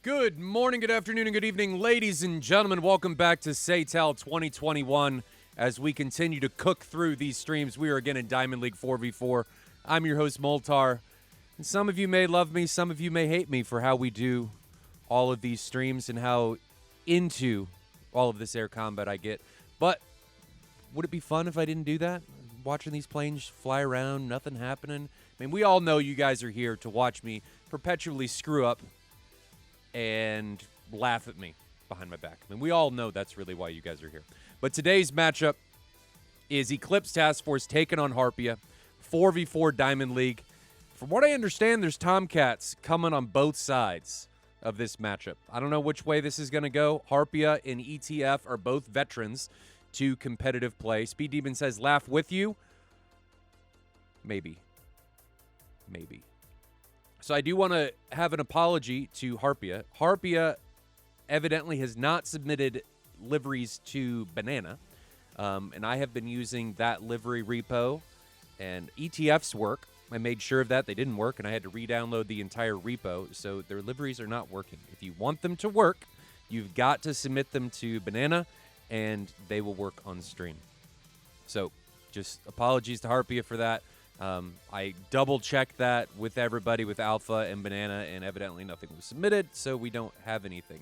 Good morning, good afternoon, and good evening, ladies and gentlemen. Welcome back to SATAL 2021. As we continue to cook through these streams, we are again in Diamond League 4v4. I'm your host, Moltar. And some of you may love me, some of you may hate me for how we do all of these streams and how into all of this air combat I get. But would it be fun if I didn't do that? Watching these planes fly around, nothing happening. I mean, we all know you guys are here to watch me perpetually screw up and laugh at me behind my back. I mean, we all know that's really why you guys are here. But today's matchup is Eclipse Task Force taking on Harpia, 4v4 Diamond League. From what I understand, there's Tomcats coming on both sides of this matchup. I don't know which way this is going to go. Harpia and ETF are both veterans to competitive play. Speed Demon says, laugh with you. Maybe. So I do want to have an apology to Harpia. Harpia evidently has not submitted liveries to Banana, and I have been using that livery repo, and ETF's work. I made sure of that. They didn't work, and I had to re-download the entire repo, so their liveries are not working. If you want them to work, you've got to submit them to Banana, and they will work on stream. So just apologies to Harpia for that. I double-checked that with everybody, with Alpha and Banana, and evidently nothing was submitted, so we don't have anything.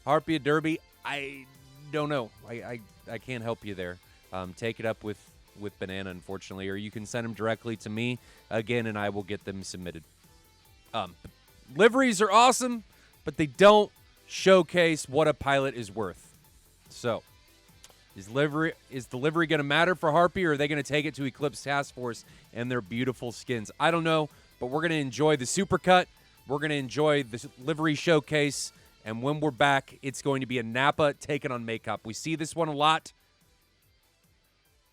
Harpia Derby, I don't know. I can't help you there. Take it up with Banana, unfortunately, or you can send them directly to me, again, and I will get them submitted. Liveries are awesome, but they don't showcase what a pilot is worth. So, is the livery going to matter for Harpy, or are they going to take it to Eclipse Task Force and their beautiful skins? I don't know, but we're going to enjoy the supercut. We're going to enjoy the livery showcase, and when we're back, it's going to be a Napa taking on Makeup. We see this one a lot,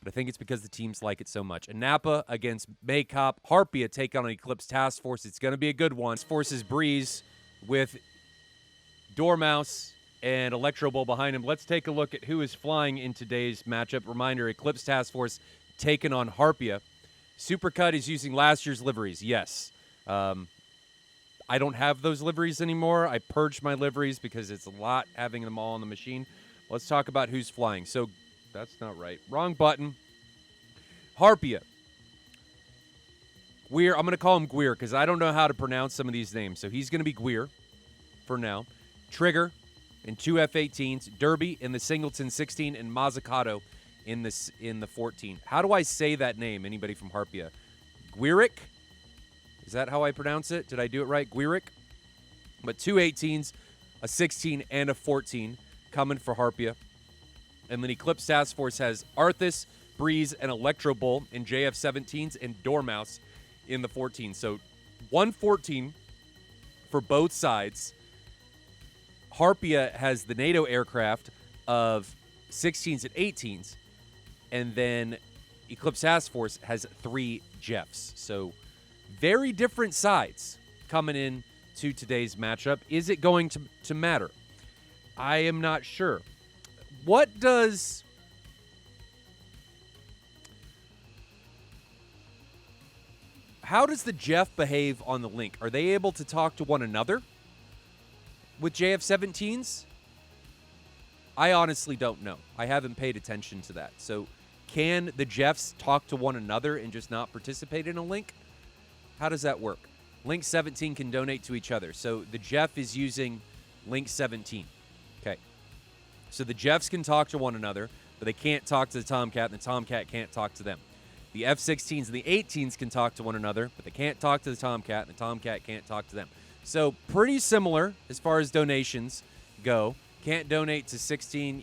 but I think it's because the teams like it so much. A Napa against Makeup. Harpia take on an Eclipse Task Force. It's going to be a good one. Forces Breeze with Dormouse and Electro Bull behind him. Let's take a look at who is flying in today's matchup. Reminder, Eclipse Task Force taking on Harpia. Supercut is using last year's liveries, yes. I don't have those liveries anymore. I purged my liveries because it's a lot having them all on the machine. Let's talk about who's flying. So, that's not right. Wrong button. Harpia. Gweer, I'm going to call him Gweer because I don't know how to pronounce some of these names. So, he's going to be Gweer for now. Trigger in two F-18s, Derby in the Singleton 16, and Mazzucato in the 14. How do I say that name, anybody from Harpia? Gweerick? Is that how I pronounce it? Did I do it right? Gweerick? But two 18s, a 16, and a 14 coming for Harpia. And then Eclipse Task Force has Arthas, Breeze, and Electro Bull in JF-17s, and Dormouse in the 14. So 114 for both sides. Harpia has the NATO aircraft of 16s and 18s, and then Eclipse Task Force has 3 Jeffs. So very different sides coming in to today's matchup. Is it going to matter? I am not sure. How does the Jeff behave on the link? Are they able to talk to one another with JF-17s? I honestly don't know. I haven't paid attention to that. So can the Jeffs talk to one another and just not participate in a link? How does that work? Link 17 can donate to each other. So the Jeff is using Link 17. Okay. So the Jeffs can talk to one another, but they can't talk to the Tomcat, and the Tomcat can't talk to them. The F-16s and the 18s can talk to one another, but they can't talk to the Tomcat, and the Tomcat can't talk to them. So pretty similar as far as donations go. Can't donate to 16.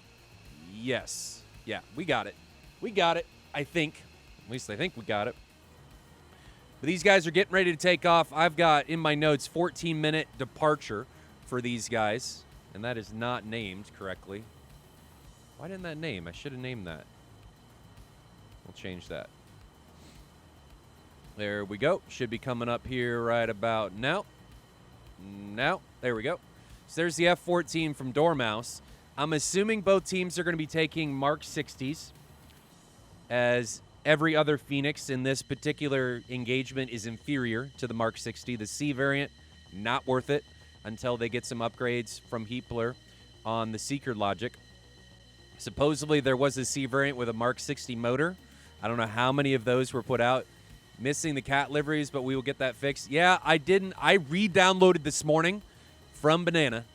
Yes. Yeah, we got it. We got it, I think. At least I think we got it. But these guys are getting ready to take off. I've got in my notes 14-minute departure for these guys, and that is not named correctly. Why didn't that name? I should have named that. We'll change that. There we go. Should be coming up here right about now. Now, there we go. So there's the F-14 from Dormouse. I'm assuming both teams are going to be taking Mark 60s, as every other Phoenix in this particular engagement is inferior to the Mark 60. The C variant, not worth it. until they get some upgrades from Heapler on the Seeker logic. Supposedly there was a C variant with a Mark 60 motor. I don't know how many of those were put out. Missing the cat liveries, but we will get that fixed. Yeah, I didn't. I re-downloaded this morning from Banana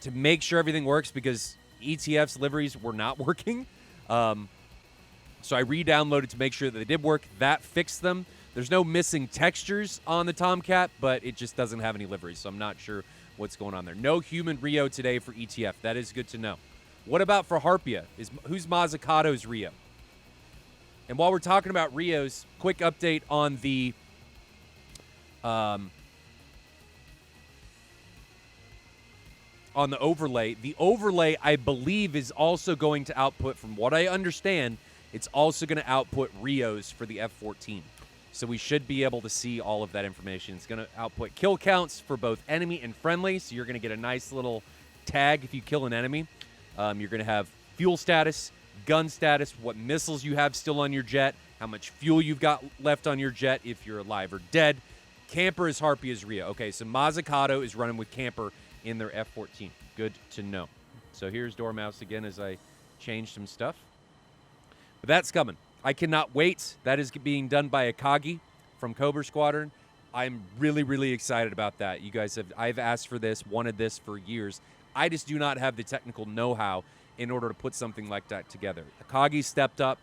to make sure everything works because ETF's liveries were not working. So I re-downloaded to make sure that they did work. That fixed them. There's no missing textures on the Tomcat, but it just doesn't have any liveries, so I'm not sure what's going on there. No human Rio today for ETF. That is good to know. What about for Harpia? Who's Mazzucato's Rio? And while we're talking about Rios, quick update on the overlay. The overlay, I believe, is also going to output, from what I understand, it's also going to output Rios for the F-14. So we should be able to see all of that information. It's going to output kill counts for both enemy and friendly, so you're going to get a nice little tag if you kill an enemy. You're going to have fuel status, gun status, what missiles you have still on your jet, how much fuel you've got left on your jet if you're alive or dead. Camper is Harpia's Rio. Okay, so Mazzucato is running with Camper in their F-14. Good to know. So here's Dormouse again as I change some stuff. But that's coming. I cannot wait. That is being done by Akagi from Cobra Squadron. I'm really, really excited about that. You guys I've asked for this, wanted this for years. I just do not have the technical know-how in order to put something like that together. Akagi stepped up.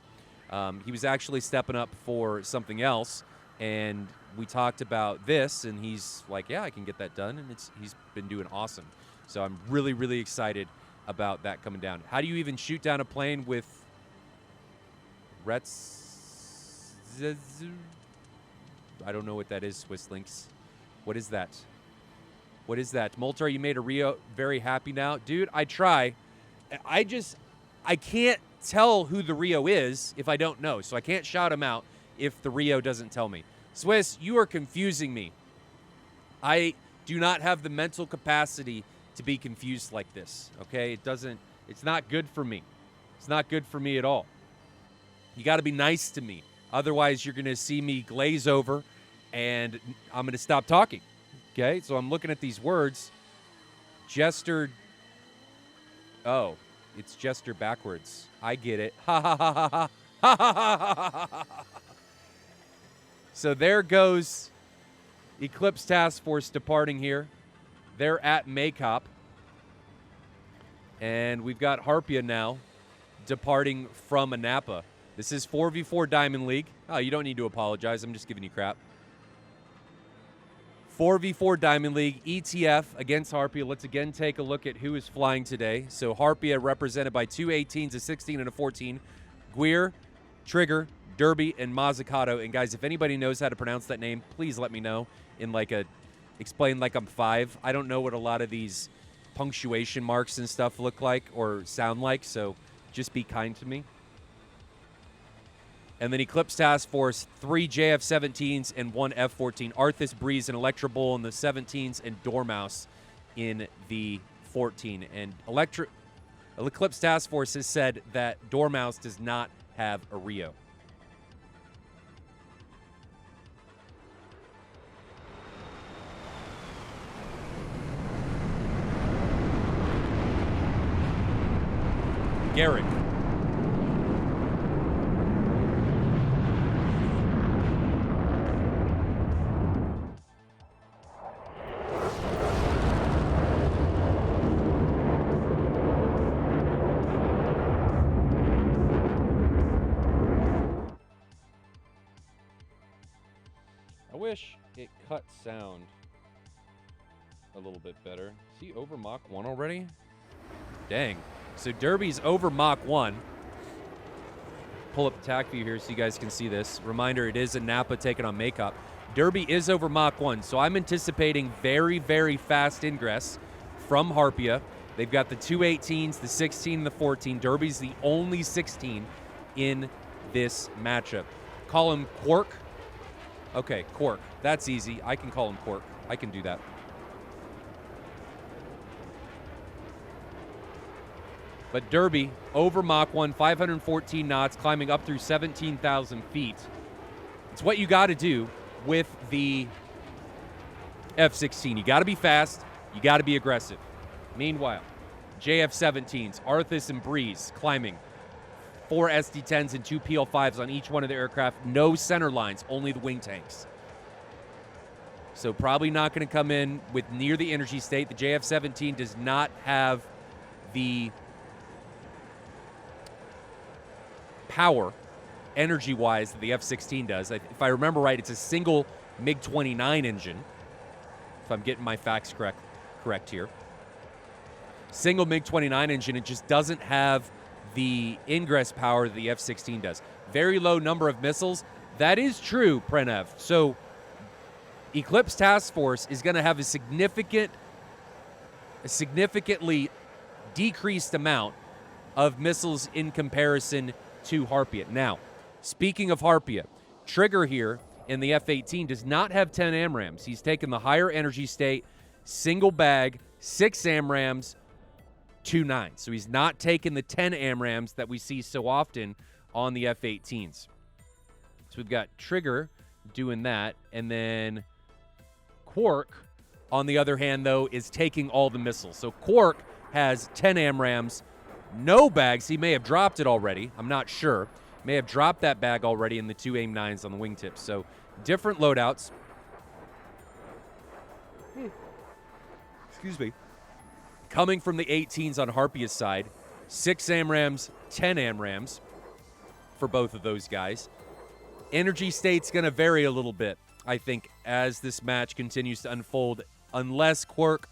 He was actually stepping up for something else, and we talked about this, and he's like, yeah, I can get that done, and he's been doing awesome. So I'm really, really excited about that coming down. How do you even shoot down a plane with Rets? I don't know what that is, Swiss Links. What is that? What is that? Moltar, you made a Rio very happy now. Dude, I try. I can't tell who the Rio is if I don't know, so I can't shout him out if the Rio doesn't tell me. Swiss, you are confusing me. I do not have the mental capacity to be confused like this, okay? It's not good for me. It's not good for me at all. You got to be nice to me. Otherwise, you're going to see me glaze over, and I'm going to stop talking, okay? So I'm looking at these words. Jester. Oh, it's Jester backwards. I get it. Ha ha ha ha ha. Ha ha ha ha ha. So there goes Eclipse Task Force departing here. They're at Maycop. And we've got Harpia now departing from Anapa. This is 4v4 Diamond League. Oh, you don't need to apologize. I'm just giving you crap. 4v4 Diamond League, ETF against Harpia. Let's again take a look at who is flying today. So Harpia represented by two 18s, a 16, and a 14. Guir, Trigger, Derby, and Mazzucato. And guys, if anybody knows how to pronounce that name, please let me know in explain like I'm 5. I don't know what a lot of these punctuation marks and stuff look like or sound like, so just be kind to me. And then Eclipse Task Force, 3 JF-17s and 1 F-14. Arthas, Breeze, and Electro Bull in the 17s, and Dormouse in the 14. And Eclipse Task Force has said that Dormouse does not have a Rio. Garrick. I wish it cut sound a little bit better. Is he over Mach 1 already? Dang. So Derby's over Mach 1. Pull up the tack view here so you guys can see this. Reminder, it is a Napa taking on Maycop. Derby is over Mach 1, so I'm anticipating very, very fast ingress from Harpia. They've got the two 18s, the 16, and the 14. Derby's the only 16 in this matchup. Call him Quark. Okay, Quark. That's easy. I can call him Quark. I can do that. But Derby, over Mach 1, 514 knots, climbing up through 17,000 feet. It's what you got to do with the F-16. You got to be fast. You got to be aggressive. Meanwhile, JF-17s, Arthas and Breeze climbing. 4 SD-10s and 2 PL-5s on each one of the aircraft. No center lines, only the wing tanks. So probably not going to come in with near the energy state. The JF-17 does not have the power, energy-wise, that the F-16 does. If I remember right, it's a single MiG-29 engine, if I'm getting my facts correct here. Single MiG-29 engine. It just doesn't have the ingress power that the F-16 does. Very low number of missiles. That is true, Prenev. So Eclipse Task Force is going to have a significantly decreased amount of missiles in comparison to Harpia. Now, speaking of Harpia, Trigger here in the F-18 does not have 10 AMRAAMs. He's taken the higher energy state, single bag, 6 AMRAAMs, 2 9s. So he's not taking the 10 AMRAAMs that we see so often on the F-18s. So we've got Trigger doing that, and then Quark, on the other hand, though, is taking all the missiles. So Quark has 10 AMRAAMs, no bags. He may have dropped it already. I'm not sure. May have dropped that bag already in the 2 AIM-9s on the wingtips. So different loadouts. Excuse me. Coming from the 18s on Harpia's side, 6 AMRAAMs, 10 AMRAAMs for both of those guys. Energy state's going to vary a little bit, I think, as this match continues to unfold, unless Quark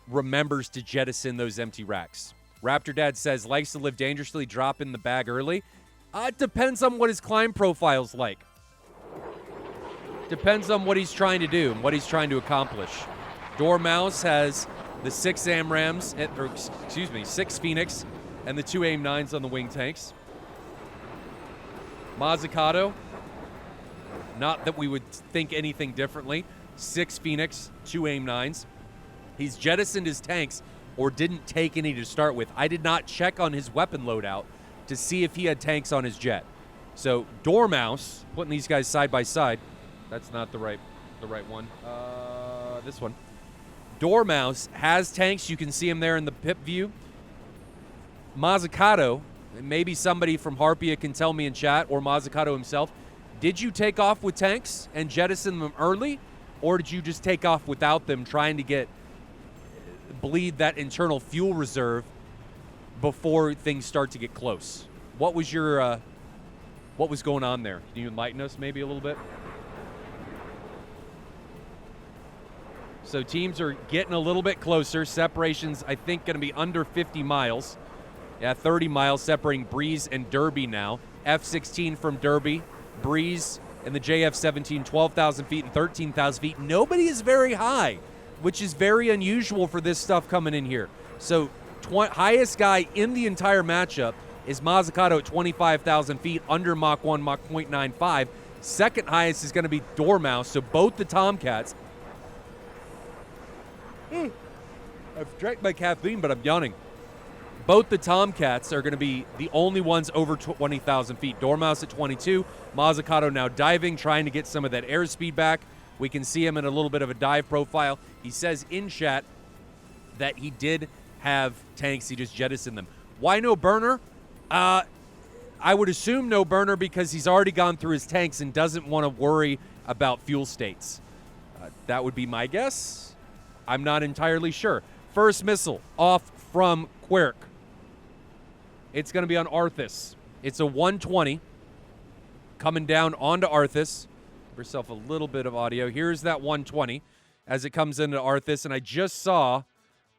remembers to jettison those empty racks. Raptor Dad says, likes to live dangerously, drop in the bag early. It depends on what his climb profile's like. Depends on what he's trying to do and what he's trying to accomplish. Dormouse has the 6 AMRAAMs, or excuse me, 6 Phoenix and the 2 AIM-9s on the wing tanks. Mazzucato, not that we would think anything differently, 6 Phoenix, 2 AIM-9s. He's jettisoned his tanks or didn't take any to start with. I did not check on his weapon loadout to see if he had tanks on his jet. So Dormouse, putting these guys side by side. That's not the right one. This one. Dormouse has tanks. You can see him there in the pip view. Mazzucato, maybe somebody from Harpia can tell me in chat, or Mazzucato himself, did you take off with tanks and jettison them early, or did you just take off without them, trying to bleed that internal fuel reserve before things start to get close? What was what was going on there? Can you enlighten us maybe a little bit? So teams are getting a little bit closer. Separation's, I think, going to be under 50 miles. Yeah, 30 miles separating Breeze and Derby now. F-16 from Derby, Breeze and the JF-17, 12,000 feet and 13,000 feet. Nobody is very high, which is very unusual for this stuff coming in here. So highest guy in the entire matchup is Mazzucato at 25,000 feet, under Mach 1, Mach 0.95. Second highest is going to be Dormouse, so both the Tomcats. I've drank my caffeine, but I'm yawning. Both the Tomcats are going to be the only ones over 20,000 feet. Dormouse at 22. Mazzucato now diving, trying to get some of that airspeed back. We can see him in a little bit of a dive profile. He says in chat that he did have tanks. He just jettisoned them. Why no burner? I would assume no burner because he's already gone through his tanks and doesn't want to worry about fuel states. That would be my guess. I'm not entirely sure. First missile off from Quark. It's going to be on Arthas. It's a 120 coming down onto Arthas. Give yourself a little bit of audio. Here's that 120 as it comes into Arthas, and I just saw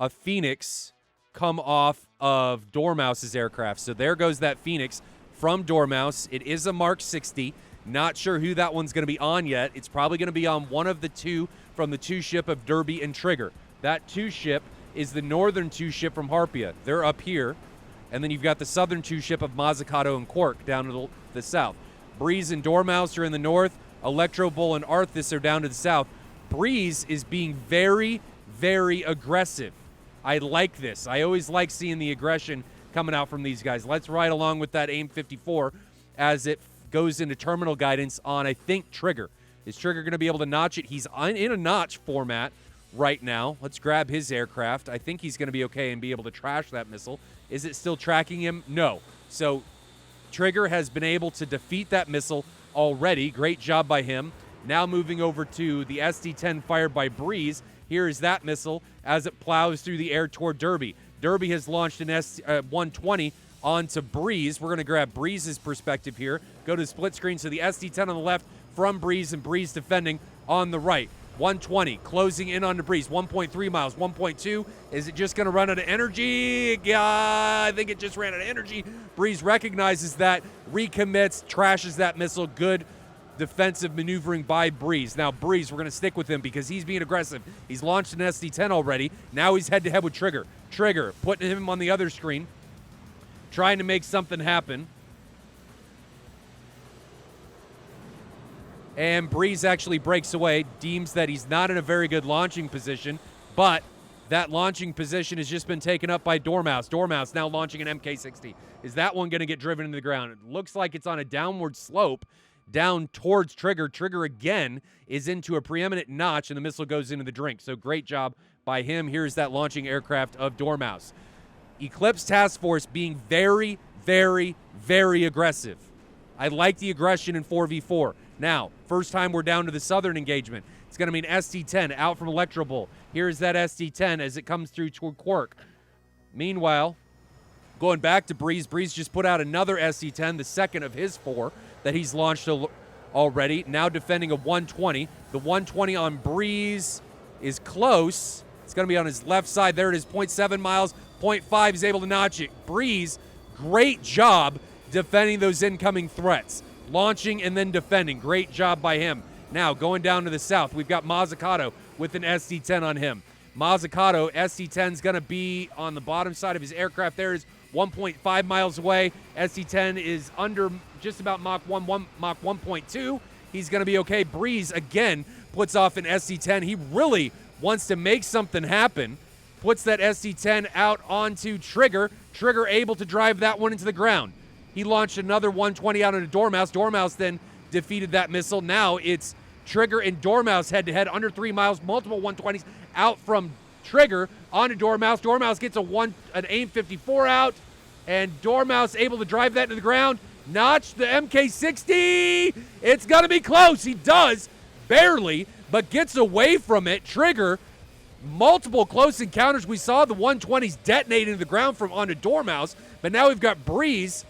a Phoenix come off of Dormouse's aircraft. So there goes that Phoenix from Dormouse. It is a Mark 60. Not sure who that one's going to be on yet. It's probably going to be on one of the two from the 2 ship of Derby and Trigger. That 2 ship is the northern 2 ship from Harpia. They're up here. And then you've got the southern 2 ship of Mazzucato and Quark down to the south. Breeze and Dormouse are in the north. Electro Bull and Arthas are down to the south. Breeze is being very, very aggressive. I like this. I always like seeing the aggression coming out from these guys. Let's ride along with that AIM-54 as it goes into terminal guidance on, I think, Trigger. Is Trigger going to be able to notch it? He's in a notch format right now. Let's grab his aircraft. I think he's going to be okay and be able to trash that missile. Is it still tracking him? No. So Trigger has been able to defeat that missile already. Great job by him. Now moving over to the SD-10 fired by Breeze. Here is that missile as it plows through the air toward Derby. Derby has launched an S-120 onto Breeze. We're going to grab Breeze's perspective here. Go to the split screen. So the SD-10 on the left from Breeze and Breeze defending on the right. 120 closing in on the Breeze. 1.3 miles. 1.2. Is it just going to run out of energy? Yeah, I think it just ran out of energy. Breeze recognizes that, recommits, trashes that missile. Good defensive maneuvering by Breeze. Now, Breeze, we're going to stick with him because he's being aggressive. He's launched an SD-10 already. Now he's head-to-head with Trigger. Trigger, putting him on the other screen, trying to make something happen. And Breeze actually breaks away, deems that he's not in a very good launching position, but that launching position has just been taken up by Dormouse. Dormouse now launching an MK-60. Is that one going to get driven into the ground? It looks like it's on a downward slope down towards Trigger. Trigger again is into a preeminent notch, and the missile goes into the drink. So great job by him. Here's that launching aircraft of Dormouse. Eclipse Task Force being very, very, very aggressive. I like the aggression in 4v4. Now, first time we're down to the southern engagement. It's going to mean SD-10 out from Electro Bull. Here's that SD-10 as it comes through toward Quark. Meanwhile, going back to Breeze, Breeze just put out another SD-10, the second of his 4 that he's launched already. Now defending a 120. The 120 on Breeze is close. It's going to be on his left side. There it is, 0.7 miles. 0.5 is able to notch it. Breeze, great job defending those incoming threats. Launching and then defending. Great job by him. Now, going down to the south, we've got Mazzucato with an SD-10 on him. Mazzucato, SD-10 is going to be on the bottom side of his aircraft. There is 1.5 miles away. SD-10 is under just about Mach 1.2. He's going to be okay. Breeze, again, puts off an SD-10. He really wants to make something happen. Puts that SD-10 out onto Trigger. Trigger able to drive that one into the ground. He launched another 120 out into Dormouse. Dormouse then defeated that missile. Now it's Trigger and Dormouse head-to-head under 3 miles. Multiple 120s out from Trigger onto Dormouse. Dormouse gets an AIM-54 out, and Dormouse able to drive that into the ground. Notch the MK-60. It's going to be close. He does, barely, but gets away from it. Trigger, multiple close encounters. We saw the 120s detonate into the ground from onto Dormouse, but now we've got Breeze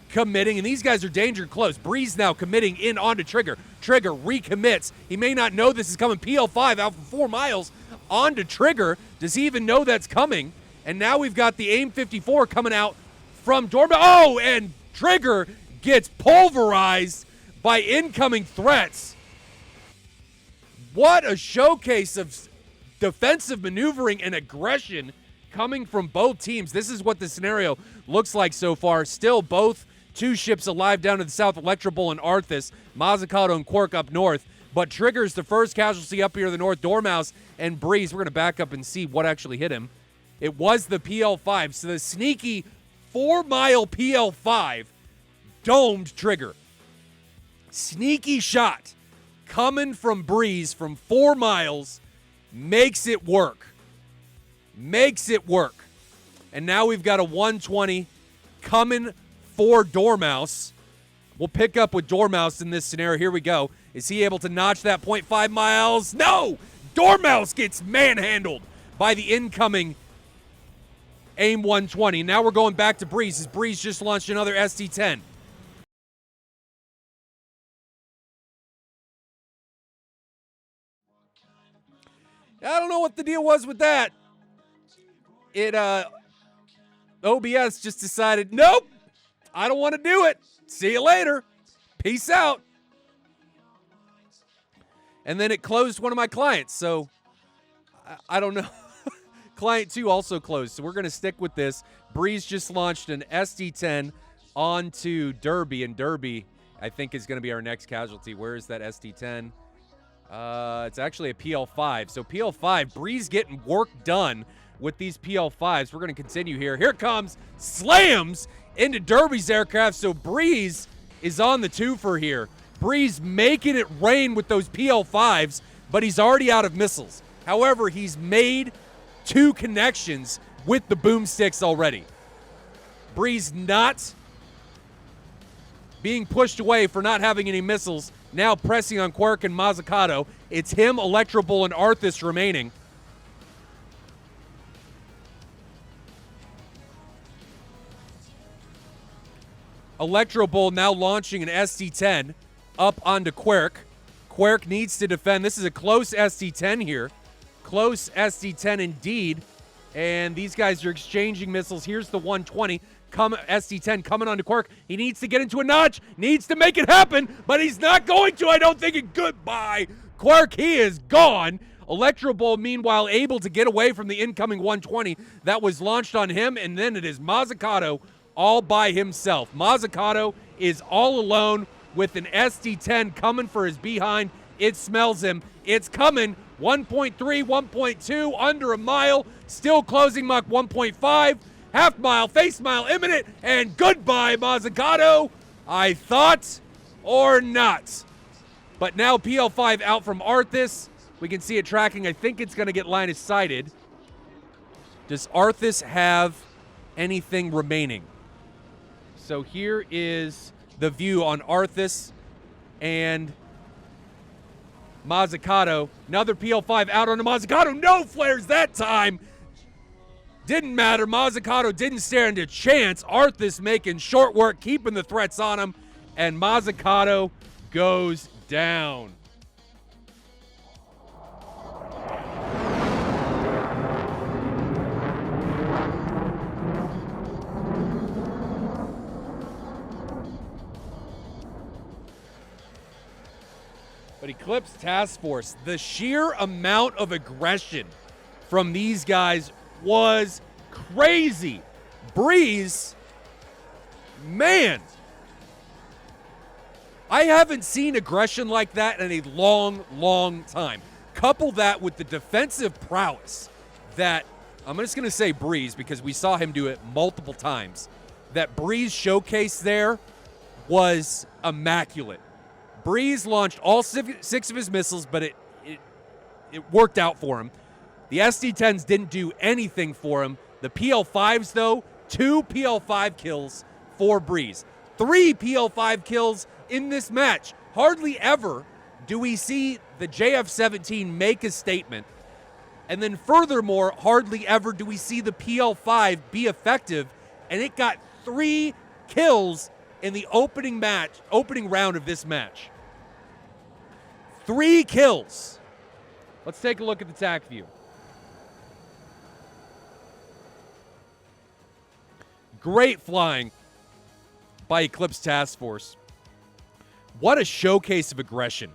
committing, and these guys are danger close. Breeze now committing in onto Trigger. Trigger recommits. He may not know this is coming. PL5 out for 4 miles onto Trigger. Does he even know that's coming? And now we've got the AIM-54 coming out from Dormouse. Oh, and Trigger gets pulverized by incoming threats. What a showcase of defensive maneuvering and aggression coming from both teams. This is what the scenario looks like so far. Still both 2 ships alive down to the south, Electro Bull and Arthas, Mazzucato and Quark up north. But Trigger's the first casualty up here to the north. Dormouse and Breeze, we're going to back up and see what actually hit him. It was the PL5. So the sneaky 4-mile PL5 domed Trigger. Sneaky shot coming from Breeze from 4 miles. Makes it work. Makes it work. And now we've got a 120 coming for Dormouse. We'll pick up with Dormouse in this scenario. Here we go. Is he able to notch that 0.5 miles? No! Dormouse gets manhandled by the incoming AIM-120. Now we're going back to Breeze as Breeze just launched another SD-10. I don't know what the deal was with that. OBS just decided, nope, I don't want to do it. See you later. Peace out. And then it closed one of my clients, so I don't know. Client 2 also closed, so we're going to stick with this. Breeze just launched an SD-10 onto Derby, and Derby, I think, is going to be our next casualty. Where is that SD-10? It's actually a PL5. So PL5, Breeze getting work done with these PL5s. We're going to continue here. Here comes, slams into Derby's aircraft. So Breeze is on the twofer here. Breeze making it rain with those PL5s, but he's already out of missiles. However, he's made 2 connections with the boomsticks already. Breeze not being pushed away for not having any missiles, now pressing on Quirk and Mazzucato. It's him, Electrobull, and Arthas remaining. Electrobull now launching an SD-10 up onto Quirk. Quirk needs to defend. This is a close SD-10 here. Close SD-10 indeed. And these guys are exchanging missiles. Here's the 120. SD-10 coming onto Quirk. He needs to get into a notch. Needs to make it happen, but he's not going to, I don't think. And goodbye, Quirk. He is gone. Electrobull, meanwhile, able to get away from the incoming 120 that was launched on him. And then it is Mazzucato all by himself. Mazzucato is all alone with an SD-10 coming for his behind. It smells him. It's coming. 1.3, 1.2, under a mile. Still closing Mach 1.5. Half mile, face mile imminent. And goodbye, Mazzucato. I thought or not. But now PL5 out from Arthas. We can see it tracking. I think it's going to get line of sighted. Does Arthas have anything remaining? So here is the view on Arthas and Mazzucato. Another PL5 out on the Mazzucato. No flares that time. Didn't matter. Mazzucato didn't stand a chance. Arthas making short work, keeping the threats on him. And Mazzucato goes down. But Eclipse Task Force, the sheer amount of aggression from these guys was crazy. Breeze, man, I haven't seen aggression like that in a long, long time. Couple that with the defensive prowess that, I'm just going to say Breeze because we saw him do it multiple times. That Breeze showcase there was immaculate. Breeze launched all 6 of his missiles, but it worked out for him. The SD-10s didn't do anything for him. The PL5s, though, 2 PL5 kills for Breeze. 3 PL5 kills in this match. Hardly ever do we see the JF-17 make a statement. And then furthermore, hardly ever do we see the PL5 be effective. And it got 3 kills in the opening round of this match. 3 kills. Let's take a look at the TAC view. Great flying by Eclipse Task Force. What a showcase of aggression.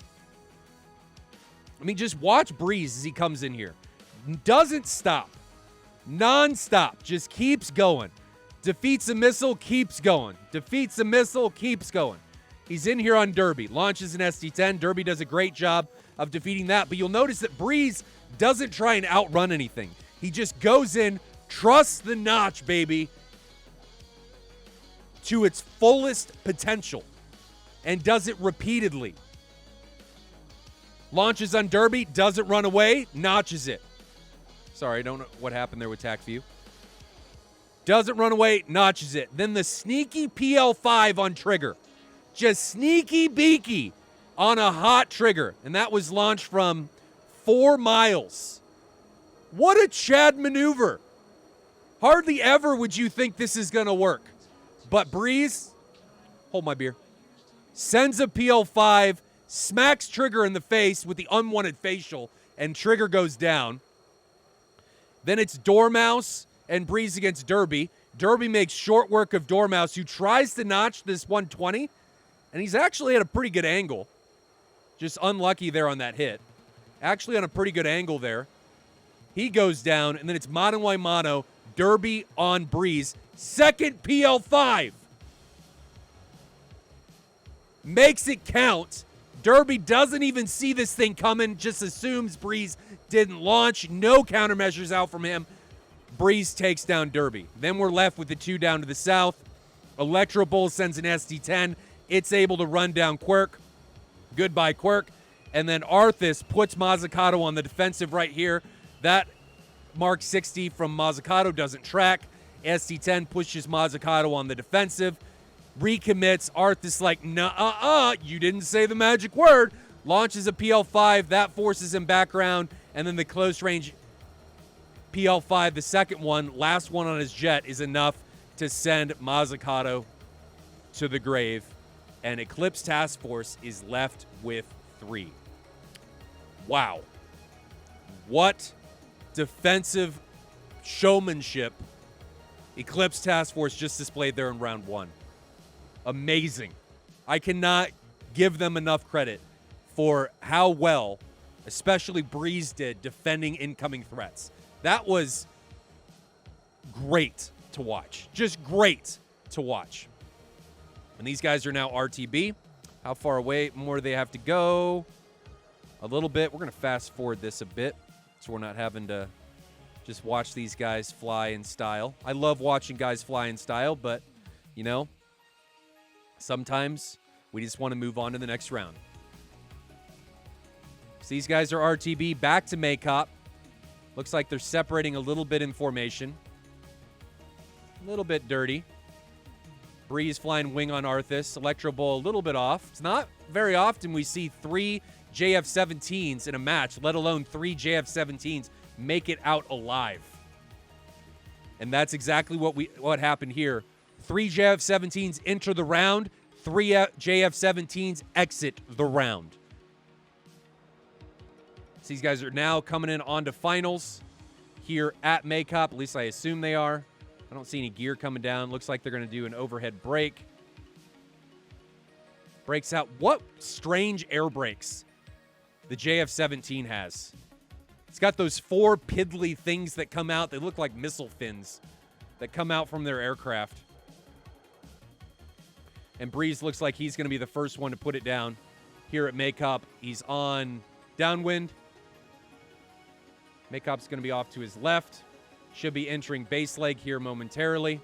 I mean, just watch Breeze as he comes in here. Doesn't stop. Non-stop. Just keeps going. Defeats a missile, keeps going. Defeats a missile, keeps going. He's in here on Derby. Launches an SD-10. Derby does a great job of defeating that. But you'll notice that Breeze doesn't try and outrun anything. He just goes in, trusts the notch, baby, to its fullest potential. And does it repeatedly. Launches on Derby, doesn't run away, notches it. Sorry, I don't know what happened there with TAC view. Doesn't run away, notches it. Then the sneaky PL5 on trigger. Just sneaky beaky on a hot trigger. And that was launched from 4 miles. What a Chad maneuver. Hardly ever would you think this is going to work. But Breeze, hold my beer, sends a PL5, smacks Trigger in the face with the unwanted facial, and Trigger goes down. Then it's Dormouse and Breeze against Derby. Derby makes short work of Dormouse, who tries to notch this 120, and he's actually at a pretty good angle. Just unlucky there on that hit. Actually on a pretty good angle there. He goes down, and then it's Mano a Mano, Derby on Breeze. Second PL5. Makes it count. Derby doesn't even see this thing coming, just assumes Breeze didn't launch. No countermeasures out from him. Breeze takes down Derby. Then we're left with the 2 down to the south. Electrobull sends an SD-10. It's able to run down Quirk. Goodbye, Quirk. And then Arthas puts Mazzucato on the defensive right here. That Mark 60 from Mazzucato doesn't track. ST-10 pushes Mazzucato on the defensive. Recommits. Arthas like, nah, you didn't say the magic word. Launches a PL-5. That forces him background. And then the close range PL-5, the second one, last one on his jet, is enough to send Mazzucato to the grave. And Eclipse Task Force is left with 3. Wow. What defensive showmanship Eclipse Task Force just displayed there in round 1. Amazing. I cannot give them enough credit for how well, especially Breeze did, defending incoming threats. That was great to watch. Just great to watch. And these guys are now RTB. How far away more do they have to go? A little bit. We're going to fast forward this a bit so we're not having to just watch these guys fly in style. I love watching guys fly in style, but, you know, sometimes we just want to move on to the next round. So these guys are RTB. Back to Maycop. Looks like they're separating a little bit in formation. A little bit dirty. Breeze flying wing on Arthas. Electro Bowl a little bit off. It's not very often we see 3 JF-17s in a match, let alone 3 JF-17s make it out alive. And that's exactly what happened here. 3 JF-17s enter the round. 3 JF-17s exit the round. So these guys are now coming in onto finals here at Maycop. At least I assume they are. I don't see any gear coming down. Looks like they're going to do an overhead brake. Breaks out. What strange air brakes the JF-17 has. It's got those 4 piddly things that come out. They look like missile fins that come out from their aircraft. And Breeze looks like he's going to be the first one to put it down here at Maycop. He's on downwind. Maycop's going to be off to his left. Should be entering base leg here momentarily.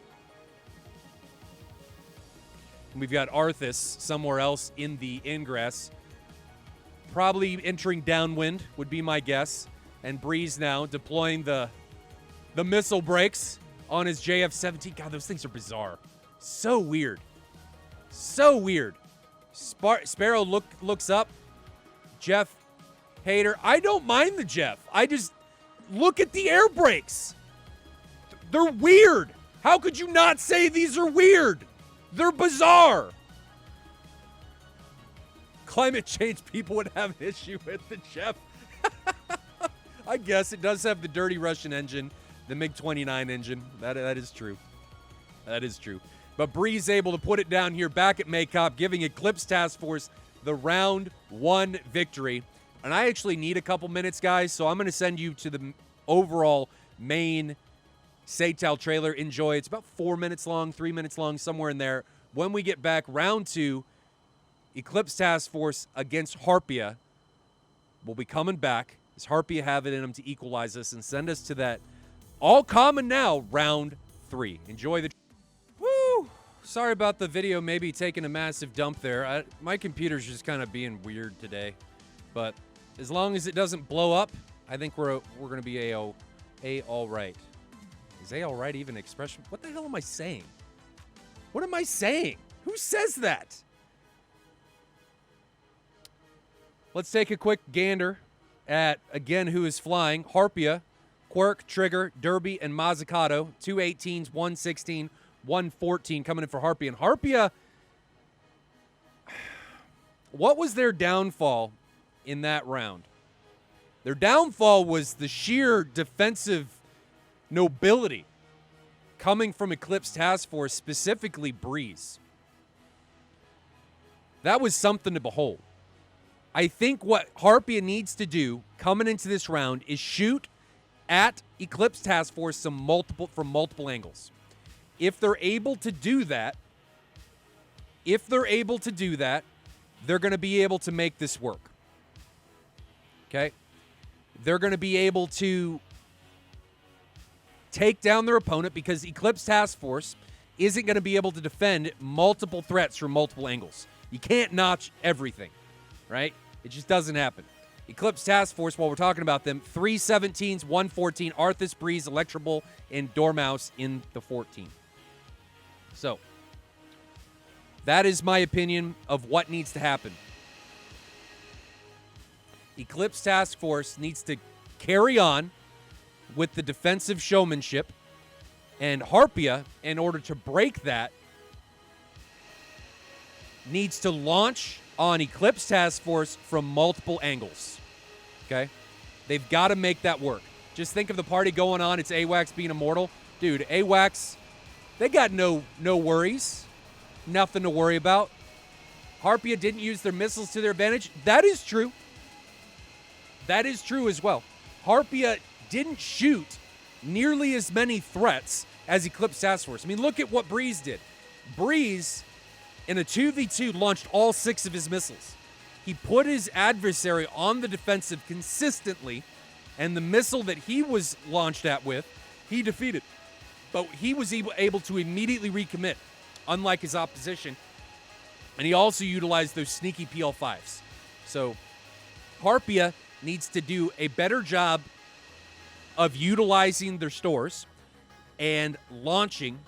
And we've got Arthas somewhere else in the ingress. Probably entering downwind would be my guess. And Breeze now deploying the missile brakes on his JF-17. God, those things are bizarre. So weird. So weird. Sparrow looks up. Jeff Hader. I don't mind the Jeff. I just look at the air brakes. They're weird. How could you not say these are weird? They're bizarre. Climate change people would have an issue with the Jeff. I guess it does have the dirty Russian engine, the MiG-29 engine. That is true. That is true. But Breeze able to put it down here back at Maycop, giving Eclipse Task Force the round 1 victory. And I actually need a couple minutes, guys, so I'm going to send you to the overall main SATAL trailer. Enjoy. It's about 4 minutes long, 3 minutes long, somewhere in there. When we get back, round 2, Eclipse Task Force against Harpia will be coming back. Does Harpia have it in them to equalize us and send us to that all common now round 3? Enjoy the... Woo! Sorry about the video maybe taking a massive dump there. My computer's just kind of being weird today. But as long as it doesn't blow up, I think we're going to be all right. Is A all right even an expression? What the hell am I saying? What am I saying? Who says that? Let's take a quick gander at, again, who is flying. Harpia, Quirk, Trigger, Derby, and Mazzucato. 2 18s, 1 16, 1 14 coming in for Harpia. And Harpia, what was their downfall in that round? Their downfall was the sheer defensive nobility coming from Eclipse Task Force, specifically Breeze. That was something to behold. I think what Harpia needs to do coming into this round is shoot at Eclipse Task Force from multiple angles. If they're able to do that, they're going to be able to make this work. Okay? They're going to be able to take down their opponent because Eclipse Task Force isn't going to be able to defend multiple threats from multiple angles. You can't notch everything, right? It just doesn't happen. Eclipse Task Force, while we're talking about them, 3 17s, 1 14, Arthas, Breeze, Electrable, and Dormouse in the 14. So, that is my opinion of what needs to happen. Eclipse Task Force needs to carry on with the defensive showmanship, and Harpia, in order to break that, needs to launch on Eclipse Task Force from multiple angles. Okay? They've got to make that work. Just think of the party going on. It's AWACS being immortal. Dude, AWACS, they got no worries. Nothing to worry about. Harpia didn't use their missiles to their advantage. That is true. That is true as well. Harpia didn't shoot nearly as many threats as Eclipse Task Force. I mean, look at what Breeze did. Breeze, in a 2v2, launched all 6 of his missiles. He put his adversary on the defensive consistently, and the missile that he was launched at with, he defeated. But he was able to immediately recommit, unlike his opposition. And he also utilized those sneaky PL5s. So Harpia needs to do a better job of utilizing their stores and launching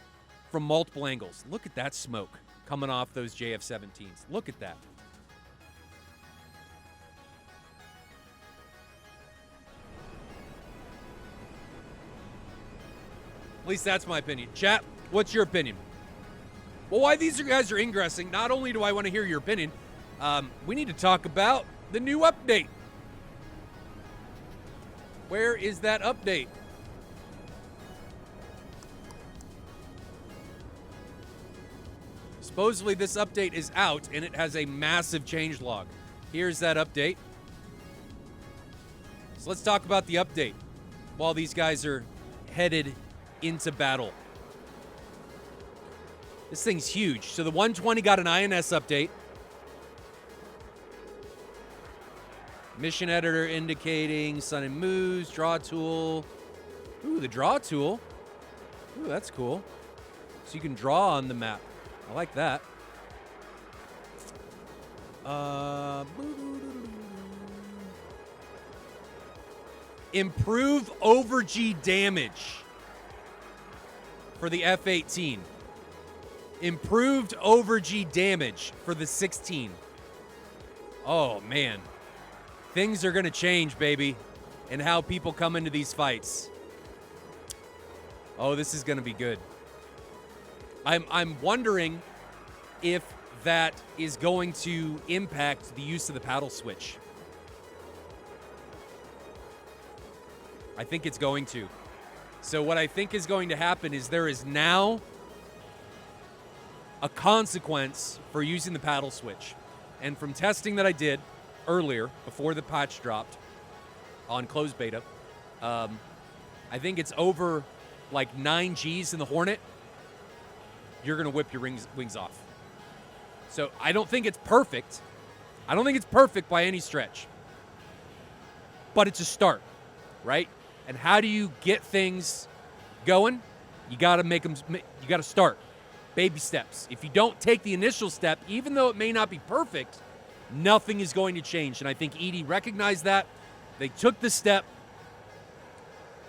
from multiple angles. Look at that smoke coming off those JF-17s. Look at that. At least that's my opinion. Chat, what's your opinion? Well, while these guys are ingressing, not only do I want to hear your opinion, we need to talk about the new update. Where is that update? Supposedly this update is out, and it has a massive changelog. Here's that update. So let's talk about the update while these guys are headed into battle. This thing's huge. So the 120 got an INS update. Mission editor indicating sun and moves, draw tool. Ooh, the draw tool. Ooh, that's cool. So you can draw on the map. I like that. Improve over G damage for the F-18. Improved over G damage for the 16. Oh, man. Things are going to change, baby, and how people come into these fights. Oh, this is going to be good. I'm wondering if that is going to impact the use of the paddle switch. I think it's going to. So what I think is going to happen is there is now a consequence for using the paddle switch. And from testing that I did earlier, before the patch dropped on closed beta, I think it's over like 9 Gs in the Hornet. You're going to whip your wings off. So I don't think it's perfect. I don't think it's perfect by any stretch. But it's a start, right? And how do you get things going? You got to make them. You got to start. Baby steps. If you don't take the initial step, even though it may not be perfect, nothing is going to change. And I think ED recognized that. They took the step,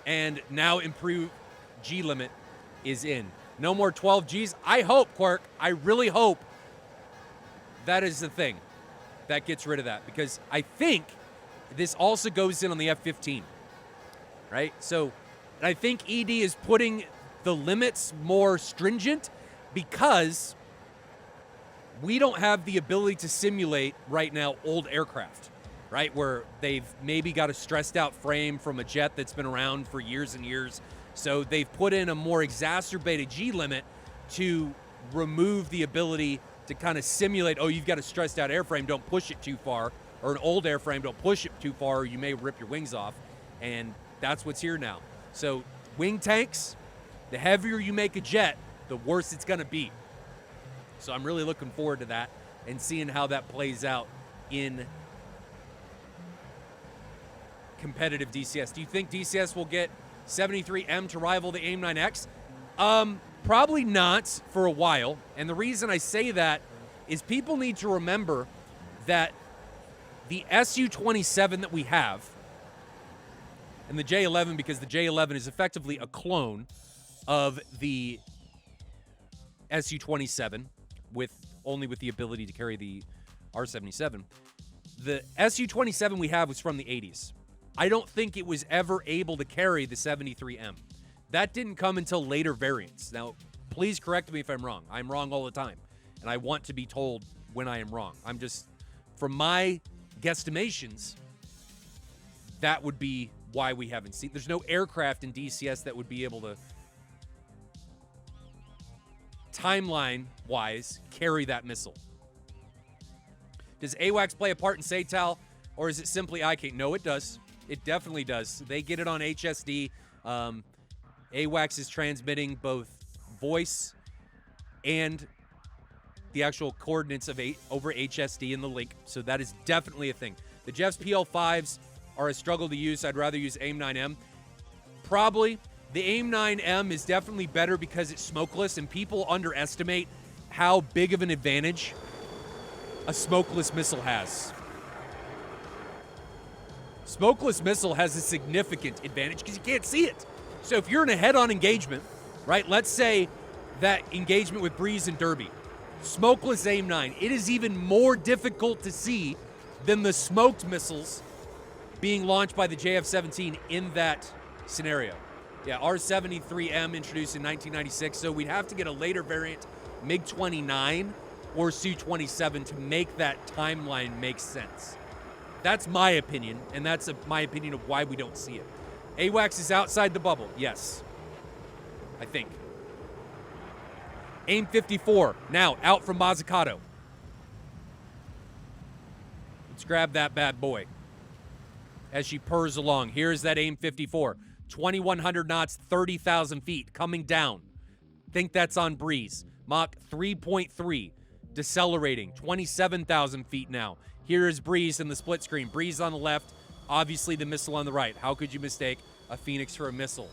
and now improved G limit is in. No more 12 Gs. I hope, Quark, I really hope that is the thing that gets rid of that, because I think this also goes in on the F-15, right? So I think ED is putting the limits more stringent because we don't have the ability to simulate right now old aircraft, right? Where they've maybe got a stressed out frame from a jet that's been around for years and years. So they've put in a more exacerbated G limit to remove the ability to kind of simulate, oh, you've got a stressed out airframe, don't push it too far, or an old airframe, don't push it too far, or you may rip your wings off. And that's what's here now. So wing tanks, the heavier you make a jet, the worse it's going to be. So I'm really looking forward to that and seeing how that plays out in competitive DCS. Do you think DCS will get 73M to rival the AIM-9X? Probably not for a while. And the reason I say that is people need to remember that the Su-27 that we have, and the J-11, because the J-11 is effectively a clone of the Su-27, only with the ability to carry the R-77. The Su-27 we have was from the 80s. I don't think it was ever able to carry the 73M. That didn't come until later variants. Now, please correct me if I'm wrong. I'm wrong all the time, and I want to be told when I am wrong. I'm just, from my guesstimations, that would be why we haven't seen. There's no aircraft in DCS that would be able to, timeline-wise, carry that missile. Does AWACS play a part in SATAL, or is it simply IK? No, it does. It definitely does. They get it on HSD. AWACS is transmitting both voice and the actual coordinates of over HSD in the link, so that is definitely a thing. The Jeff's PL5s are a struggle to use. I'd rather use AIM-9M. Probably. The AIM-9M is definitely better because it's smokeless, and people underestimate how big of an advantage a smokeless missile has. Smokeless missile has a significant advantage because you can't see it. So if you're in a head-on engagement, right, let's say that engagement with Breeze and Derby, smokeless AIM-9, it is even more difficult to see than the smoked missiles being launched by the JF-17 in that scenario. Yeah, R-73M introduced in 1996, so we'd have to get a later variant, MiG-29 or Su-27, to make that timeline make sense. That's my opinion, and that's my opinion of why we don't see it. AWACS is outside the bubble, yes. I think. AIM-54, now out from Mazzucato. Let's grab that bad boy as she purrs along. Here's that AIM-54. 2,100 knots, 30,000 feet, coming down. Think that's on Breeze. Mach 3.3, decelerating, 27,000 feet now. Here is Breeze in the split screen. Breeze on the left, obviously the missile on the right. How could you mistake a Phoenix for a missile?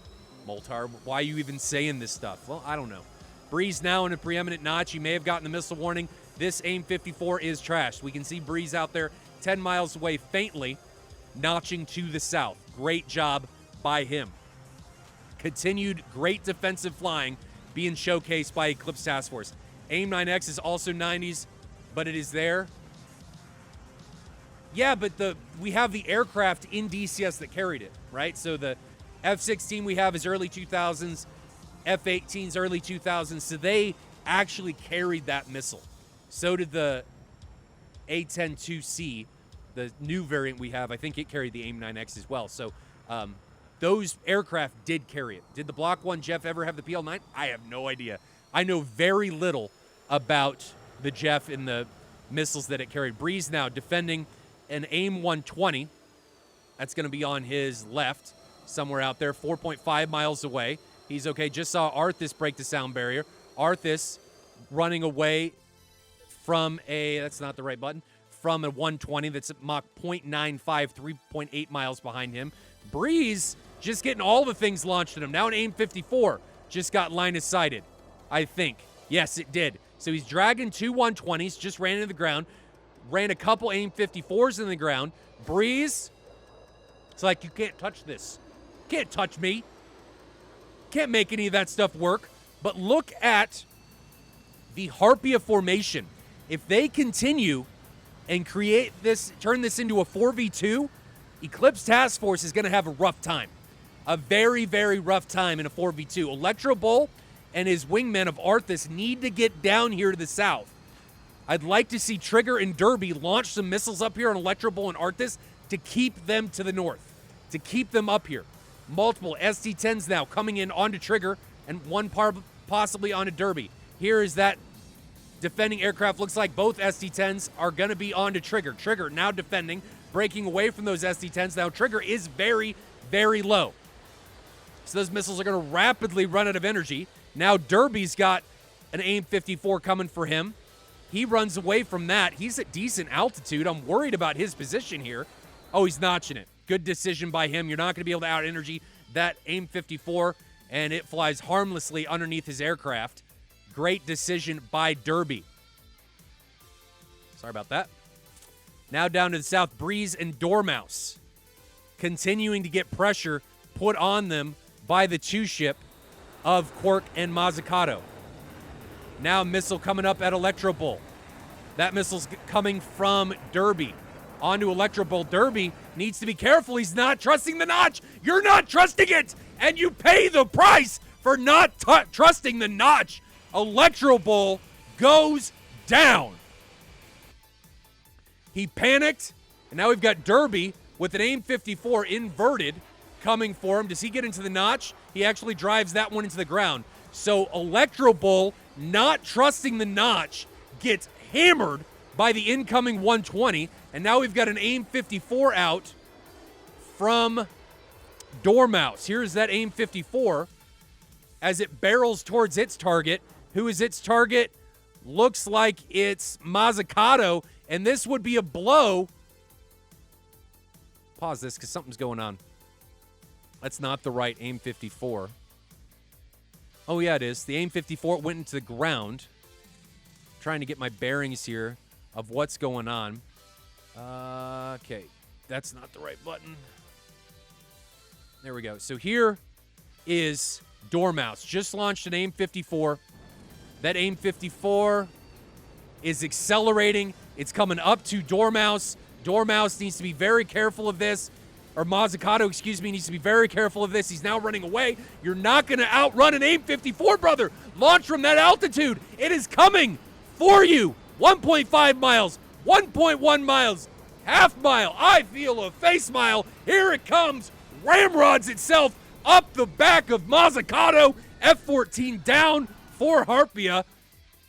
Moltar, why are you even saying this stuff? Well, I don't know. Breeze now in a preeminent notch. You may have gotten the missile warning. This AIM-54 is trashed. We can see Breeze out there 10 miles away faintly, notching to the south. Great job by him. Continued great defensive flying being showcased by Eclipse Task Force. AIM-9X is also 90s, but it is there. Yeah, but we have the aircraft in DCS that carried it, right? So the F-16 we have is early 2000s, F-18's early 2000s, so they actually carried that missile. So did the A-10-2C, the new variant we have. I think it carried the AIM-9X as well. So those aircraft did carry it. Did the Block 1 Jeff ever have the PL-9? I have no idea. I know very little about the Jeff and the missiles that it carried. Breeze now defending an AIM-120. That's going to be on his left, somewhere out there, 4.5 miles away. He's okay. Just saw Arthas break the sound barrier. Arthas running away from that's not the right button, from a 120 that's at Mach 0.95, 3.8 miles behind him. Breeze just getting all the things launched at him. Now an AIM-54 just got line of sighted, I think. Yes, it did. So he's dragging two 120s, just ran into the ground, ran a couple AIM-54s in the ground. Breeze, it's like, you can't touch this. Can't touch me. Can't make any of that stuff work. But look at the Harpia formation. If they continue and create this, turn this into a 4v2, Eclipse Task Force is going to have a rough time. A very, very rough time in a 4v2. Electro Bull and his wingmen of Arthas need to get down here to the south. I'd like to see Trigger and Derby launch some missiles up here on Electro Bull and Arthas to keep them to the north, to keep them up here. Multiple ST-10s now coming in onto Trigger and one possibly onto Derby. Here is that defending aircraft. Looks like both ST-10s are going to be onto Trigger. Trigger now defending, breaking away from those ST-10s. Now Trigger is very, very low. So those missiles are going to rapidly run out of energy. Now Derby's got an AIM-54 coming for him. He runs away from that. He's at decent altitude. I'm worried about his position here. Oh, he's notching it. Good decision by him. You're not going to be able to out-energy that AIM-54, and it flies harmlessly underneath his aircraft. Great decision by Derby. Sorry about that. Now down to the south, Breeze and Dormouse continuing to get pressure put on them by the two-ship of Quirk and Mazzucato. Now missile coming up at Electro Bull. That missile's coming from Derby onto Electro Bull. Derby needs to be careful. He's not trusting the notch. You're not trusting it, and you pay the price for not trusting the notch. Electro Bull goes down. He panicked, and now we've got Derby with an AIM 54 inverted coming for him. Does he get into the notch? He actually drives that one into the ground. So Electro Bull, not trusting the notch, gets hammered by the incoming 120, and now we've got an AIM 54 out from Dormouse. Here's that AIM 54 as it barrels towards its target. Who is its target? Looks like it's Mazzucato, and this would be a blow. Pause this because something's going on. That's not the right AIM 54. Oh, yeah, it is. The AIM 54 went into the ground. Trying to get my bearings here of what's going on. Okay, that's not the right button. There we go. So here is Dormouse. Just launched an AIM 54. That AIM 54 is accelerating. It's coming up to Dormouse. Dormouse needs to be very careful of this. Or Mazzucato, excuse me, needs to be very careful of this. He's now running away. You're not going to outrun an AIM 54, brother. Launch from that altitude. It is coming for you. 1.5 miles, 1.1 miles, half mile. I feel a face mile. Here it comes. Ramrods itself up the back of Mazzucato. F-14 down for Harpia.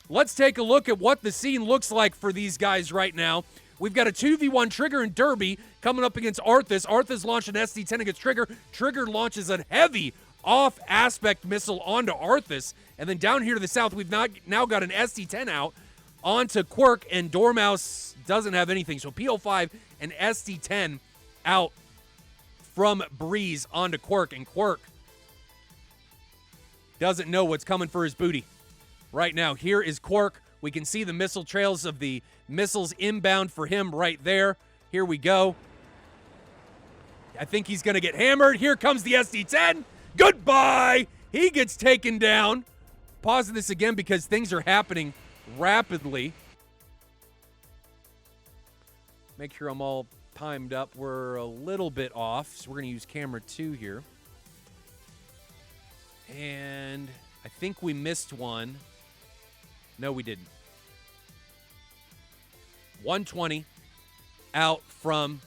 Let's take a look at what the scene looks like for these guys right now. We've got a 2v1 Trigger and Derby coming up against Arthas. Arthas launched an SD-10 against Trigger. Trigger launches a heavy off-aspect missile onto Arthas. And then down here to the south, we've now got an SD-10 out onto Quirk, and Dormouse doesn't have anything. So PO5 and SD-10 out from Breeze onto Quirk, and Quirk doesn't know what's coming for his booty right now. Here is Quirk. We can see the missile trails of the missiles inbound for him right there. Here we go. I think he's going to get hammered. Here comes the SD-10. Goodbye. He gets taken down. Pausing this again because things are happening rapidly. Make sure I'm all timed up. We're a little bit off, so we're going to use camera 2 here. And I think we missed one. No, we didn't. 120 out from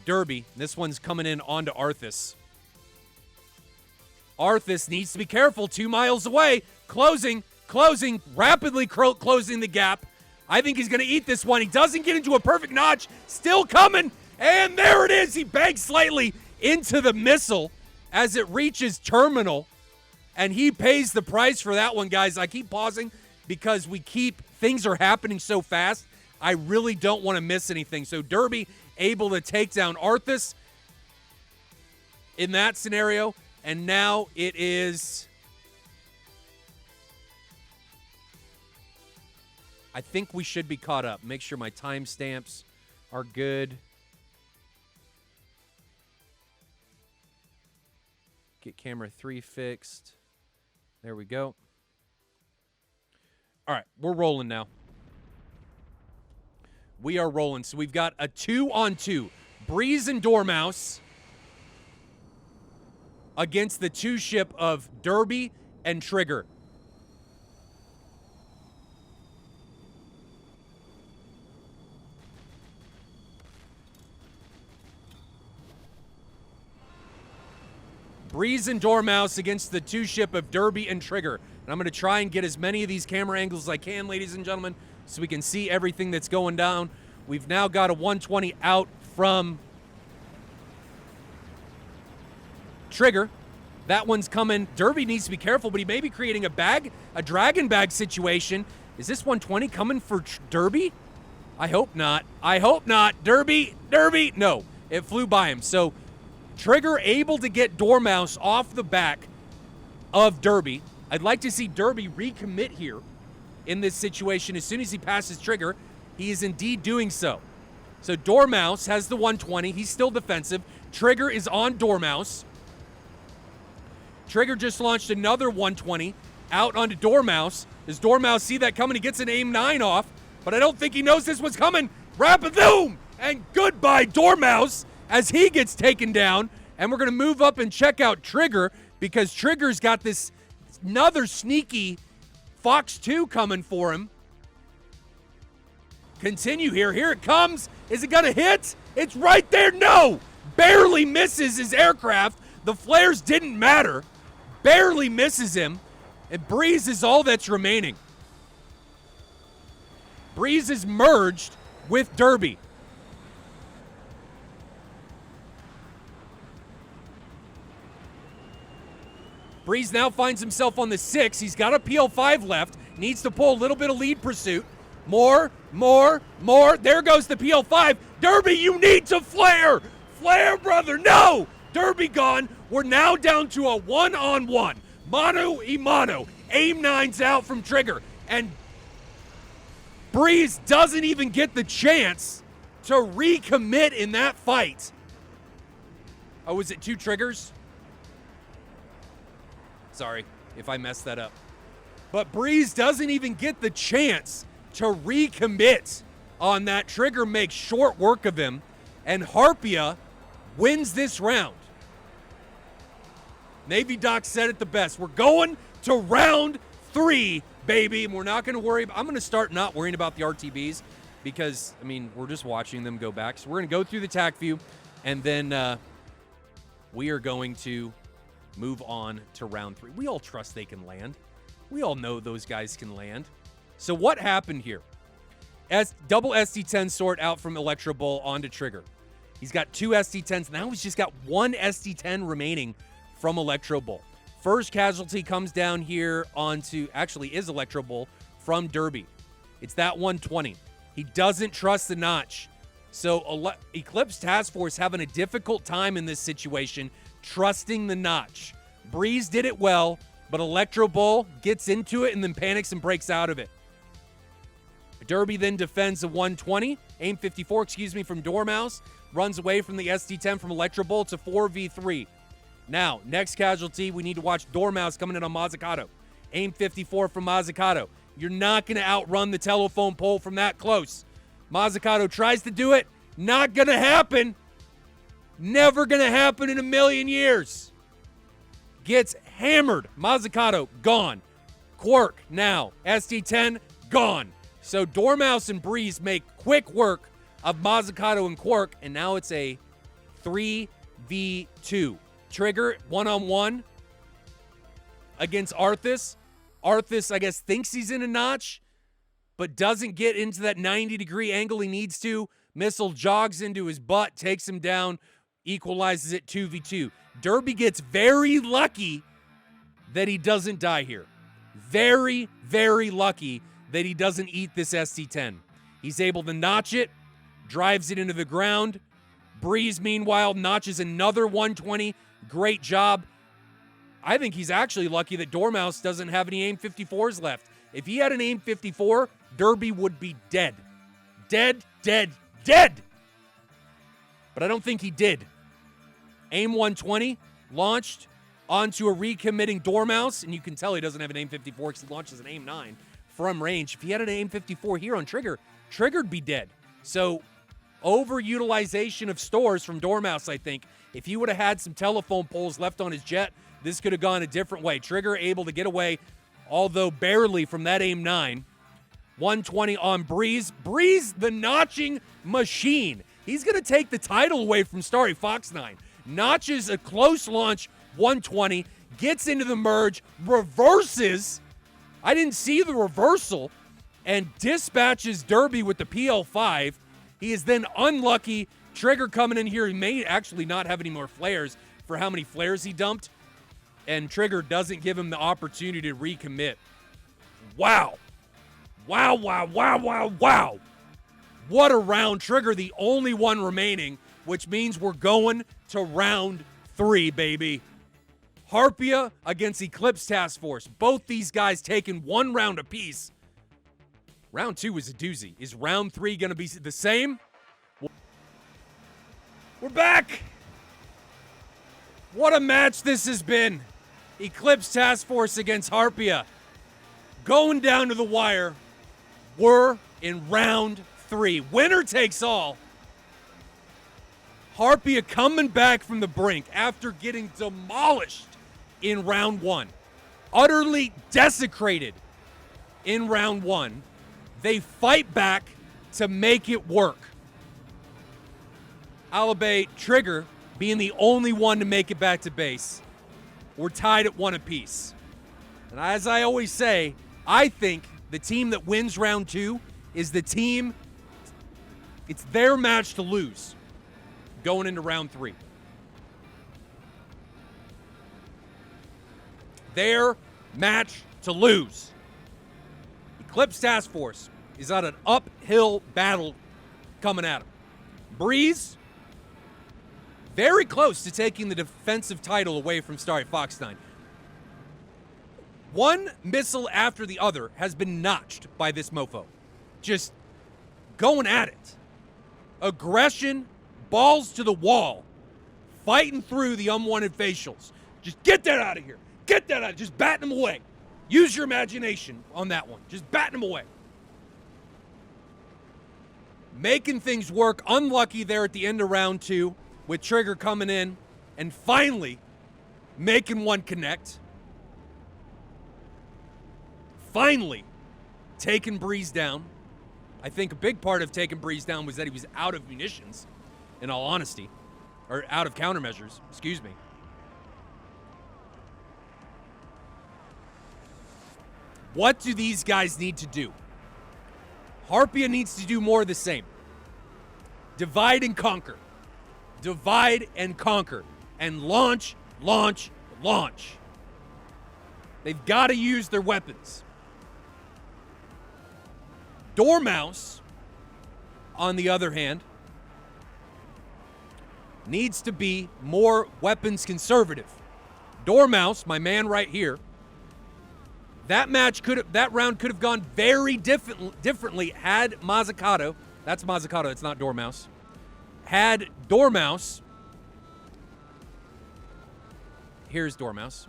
Derby. This one's coming in onto Arthas. Arthas needs to be careful. 2 miles away. Closing, rapidly closing the gap. I think he's going to eat this one. He doesn't get into a perfect notch. Still coming. And there it is. He bangs slightly into the missile as it reaches terminal. And he pays the price for that one, guys. I keep pausing because things are happening so fast. I really don't want to miss anything. So Derby able to take down Arthas in that scenario. And now it is, I think we should be caught up. Make sure my timestamps are good. Get camera 3 fixed. There we go. All right, we're rolling now. We are rolling. So we've got a 2-on-2. Breeze and Dormouse against the 2-ship of Derby and Trigger. Breeze and Dormouse against the 2-ship of Derby and Trigger. And I'm going to try and get as many of these camera angles as I can, ladies and gentlemen, so we can see everything that's going down. We've now got a 120 out from Trigger. That one's coming. Derby needs to be careful, but he may be creating a dragon bag situation. Is this 120 coming for Derby? I hope not. I hope not. Derby, no. It flew by him. So Trigger able to get Dormouse off the back of Derby. I'd like to see Derby recommit here in this situation as soon as he passes Trigger. He is indeed doing so. So Dormouse has the 120. He's still defensive. Trigger is on Dormouse. Trigger just launched another 120 out onto Dormouse. Does Dormouse see that coming? He gets an aim 9 off, but I don't think he knows this was coming. Rapidoom! And goodbye, Dormouse, as he gets taken down. And we're going to move up and check out Trigger, because Trigger's got this another sneaky Fox 2 coming for him. Continue here. Here it comes. Is it going to hit? It's right there. No! Barely misses his aircraft. The flares didn't matter. Barely misses him. And Breeze is all that's remaining. Breeze is merged with Derby. Breeze now finds himself on the 6. He's got a PL5 left. Needs to pull a little bit of lead pursuit. More. There goes the PL5. Derby, you need to flare. Flare, brother. No. Derby gone. We're now down to a one-on-one. Mano y mano. Aim 9's out from Trigger. And Breeze doesn't even get the chance to recommit in that fight. Oh, is it 2 triggers? Sorry if I messed that up. But Breeze doesn't even get the chance to recommit on that. Trigger makes short work of him, and Harpia wins this round. Navy Doc said it the best. We're going to round 3, baby, and we're not going to worry. I'm going to start not worrying about the RTBs because, I mean, we're just watching them go back. So we're going to go through the TAC view, and then we are going to move on to round 3. We all trust they can land. We all know those guys can land. So what happened here? Double SD10 sort out from Electro Bull onto Trigger. He's got 2 SD10s. Now he's just got 1 SD10 remaining from Electro Bull. First casualty comes down here onto, actually is Electro Bull from Derby. It's that 120. He doesn't trust the notch. So Eclipse Task Force having a difficult time in this situation, trusting the notch. Breeze did it well, but Electro Bull gets into it and then panics and breaks out of it. Derby then defends a 120, aim 54, from Dormouse, runs away from the SD10 from Electro Bull. It's a 4v3. Now, next casualty, we need to watch Dormouse coming in on Mazzucato. Aim 54 from Mazzucato. You're not going to outrun the telephone pole from that close. Mazzucato tries to do it. Not going to happen. Never going to happen in a million years. Gets hammered. Mazzucato, gone. Quirk, now. SD10, gone. So Dormouse and Breeze make quick work of Mazzucato and Quirk, and now it's a 3v2. Trigger, one-on-one against Arthas. Arthas, I guess, thinks he's in a notch, but doesn't get into that 90-degree angle he needs to. Missile jogs into his butt, takes him down, equalizes it 2v2. Derby gets very lucky that he doesn't die here. Very, very lucky that he doesn't eat this SD10. He's able to notch it, drives it into the ground. Breeze, meanwhile, notches another 120. Great job. I think he's actually lucky that Dormouse doesn't have any aim 54s left. If he had an aim 54, Derby would be dead. Dead. But I don't think he did. Aim 120, launched onto a recommitting Dormouse, and you can tell he doesn't have an aim 54 because he launches an aim 9 from range. If he had an aim 54 here on Trigger, Trigger'd be dead. So overutilization of stores from Dormouse, I think. If he would have had some telephone poles left on his jet, this could have gone a different way. Trigger able to get away, although barely, from that aim 9. 120 on Breeze. Breeze, the notching machine. He's going to take the title away from Starry Fox 9. Notches a close launch 120, gets into the merge, reverses. I didn't see the reversal, and dispatches Derby with the PL5. He is then unlucky. Trigger coming in here. He may actually not have any more flares for how many flares he dumped, and Trigger doesn't give him the opportunity to recommit. Wow. Wow. What a round. Trigger, the only one remaining, which means we're going to round 3, baby. Harpia against Eclipse Task Force. Both these guys taking 1 round apiece. Round 2 was a doozy. Is round 3 going to be the same? We're back! What a match this has been. Eclipse Task Force against Harpia. Going down to the wire. We're in round 3. Winner takes all. Harpia coming back from the brink after getting demolished in round 1. Utterly desecrated in round 1. They fight back to make it work. Alabay Trigger being the only one to make it back to base. We're tied at 1 apiece. And as I always say, I think the team that wins round 2 is the team, it's their match to lose going into round 3. Their match to lose. Eclipse Task Force is on an uphill battle coming at him. Breeze, very close to taking the defensive title away from Starry Fox 9. One missile after the other has been notched by this mofo. Just going at it. Aggression, balls to the wall, fighting through the unwanted facials. Just get that out of here. Get that out. Just batting them away. Use your imagination on that one. Just batting them away. Making things work. Unlucky there at the end of round 2 with Trigger coming in and finally making one connect. Finally taking Breeze down. I think a big part of taking Breeze down was that he was out of munitions, in all honesty. Or out of countermeasures, excuse me. What do these guys need to do? Harpia needs to do more of the same. Divide and conquer. Divide and conquer. And launch, launch, launch. They've got to use their weapons. Dormouse, on the other hand, needs to be more weapons conservative. Dormouse, my man right here, that round could have gone very differently had Mazzucato, that's Mazzucato, it's not Dormouse, had Dormouse, here's Dormouse,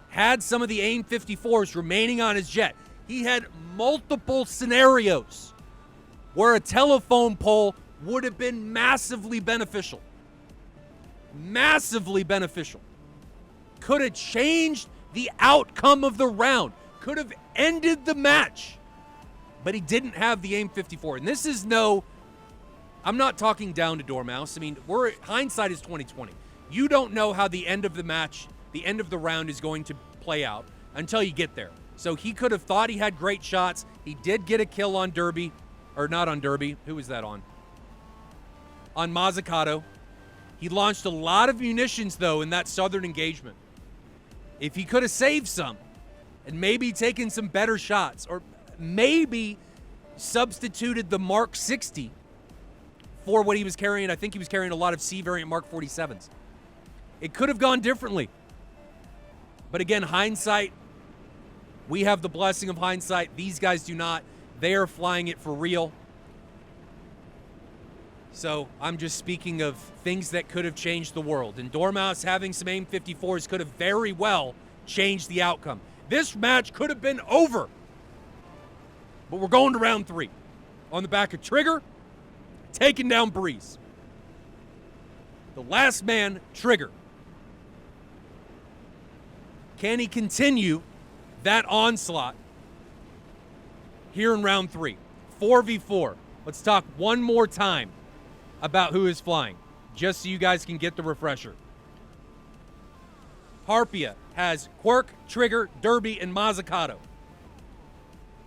had some of the AIM 54s remaining on his jet. He had multiple scenarios where a telephone pole would have been massively beneficial. Massively beneficial. Could have changed the outcome of the round. Could have ended the match. But he didn't have the AIM 54. And this is I'm not talking down to Dormouse. I mean, hindsight is 2020. You don't know how the end of the match, the end of the round is going to play out until you get there. So he could have thought he had great shots. He did get a kill on Derby. Or not on Derby. Who was that on? On Mazzucato. He launched a lot of munitions, though, in that southern engagement. If he could have saved some and maybe taken some better shots or maybe substituted the Mark 60 for what he was carrying. I think he was carrying a lot of C variant Mark 47s. It could have gone differently. But again, hindsight, we have the blessing of hindsight. These guys do not. They are flying it for real. So I'm just speaking of things that could have changed the world. And Dormouse having some AIM 54s could have very well changed the outcome. This match could have been over. But we're going to round 3. On the back of Trigger, taking down Breeze. The last man, Trigger. Can he continue that onslaught here in round 3? 4v4. Let's talk one more time about who is flying, just so you guys can get the refresher. Harpia has Quirk, Trigger, Derby, and Mazzucato.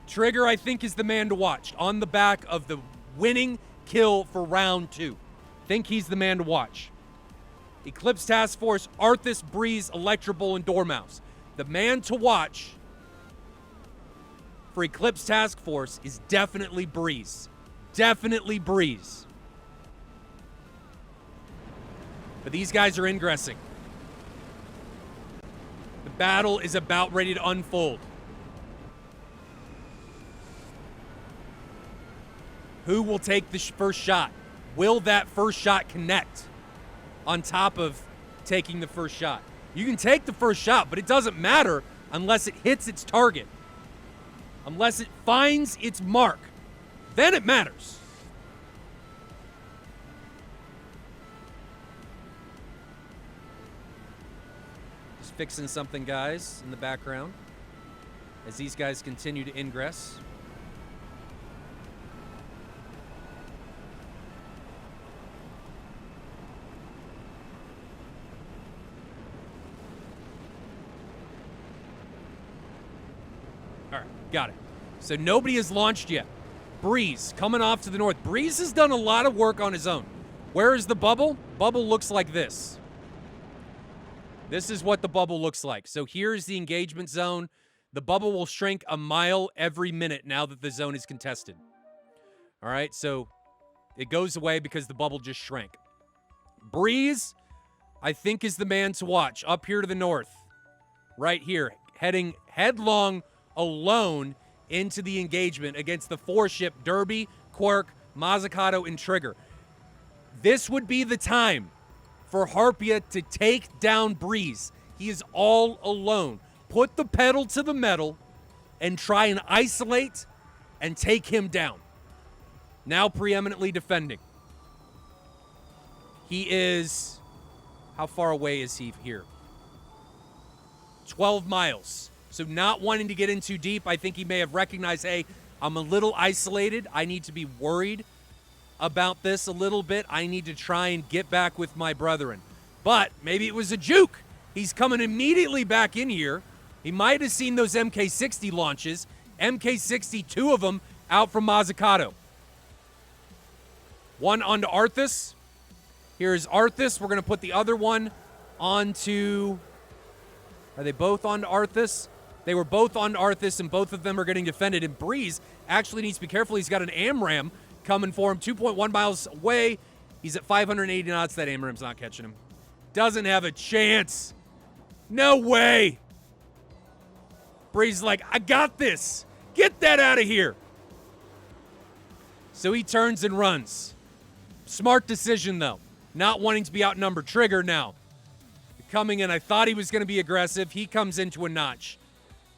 Trigger, I think, is the man to watch on the back of the winning kill for round 2. Think he's the man to watch. Eclipse Task Force, Arthas, Breeze, Electrable, and Dormouse. The man to watch for Eclipse Task Force is definitely Breeze. Definitely Breeze. But these guys are ingressing. The battle is about ready to unfold. Who will take the first shot? Will that first shot connect on top of taking the first shot? You can take the first shot, but it doesn't matter unless it hits its target. Unless it finds its mark. Then it matters. Just fixing something, guys, in the background as these guys continue to ingress. All right, got it. So nobody has launched yet. Breeze coming off to the north. Breeze has done a lot of work on his own. Where is the bubble? Bubble looks like this. This is what the bubble looks like. So here's the engagement zone. The bubble will shrink a mile every minute now that the zone is contested. All right, so it goes away because the bubble just shrank. Breeze, I think, is the man to watch up here to the north. Right here, heading headlong alone into the engagement against the 4-ship Derby, Quark, Mazzucato, and Trigger. This would be the time for Harpia to take down Breeze. He is all alone. Put the pedal to the metal and try and isolate and take him down. Now preeminently defending. He is... How far away is he here? 12 miles. So not wanting to get in too deep, I think he may have recognized, hey, I'm a little isolated. I need to be worried about this a little bit. I need to try and get back with my brethren. But maybe it was a juke. He's coming immediately back in here. He might have seen those MK-60 launches. MK-60, 2 of them out from Mazzucato. One onto Arthas. Here's Arthas. We're going to put the other one onto... Are they both onto Arthas? They were both on Arthas, and both of them are getting defended. And Breeze actually needs to be careful. He's got an AMRAM coming for him, 2.1 miles away. He's at 580 knots. That AMRAM's not catching him. Doesn't have a chance. No way. Breeze is like, I got this. Get that out of here. So he turns and runs. Smart decision, though. Not wanting to be outnumbered. Trigger now. Coming in, I thought he was going to be aggressive. He comes into a notch.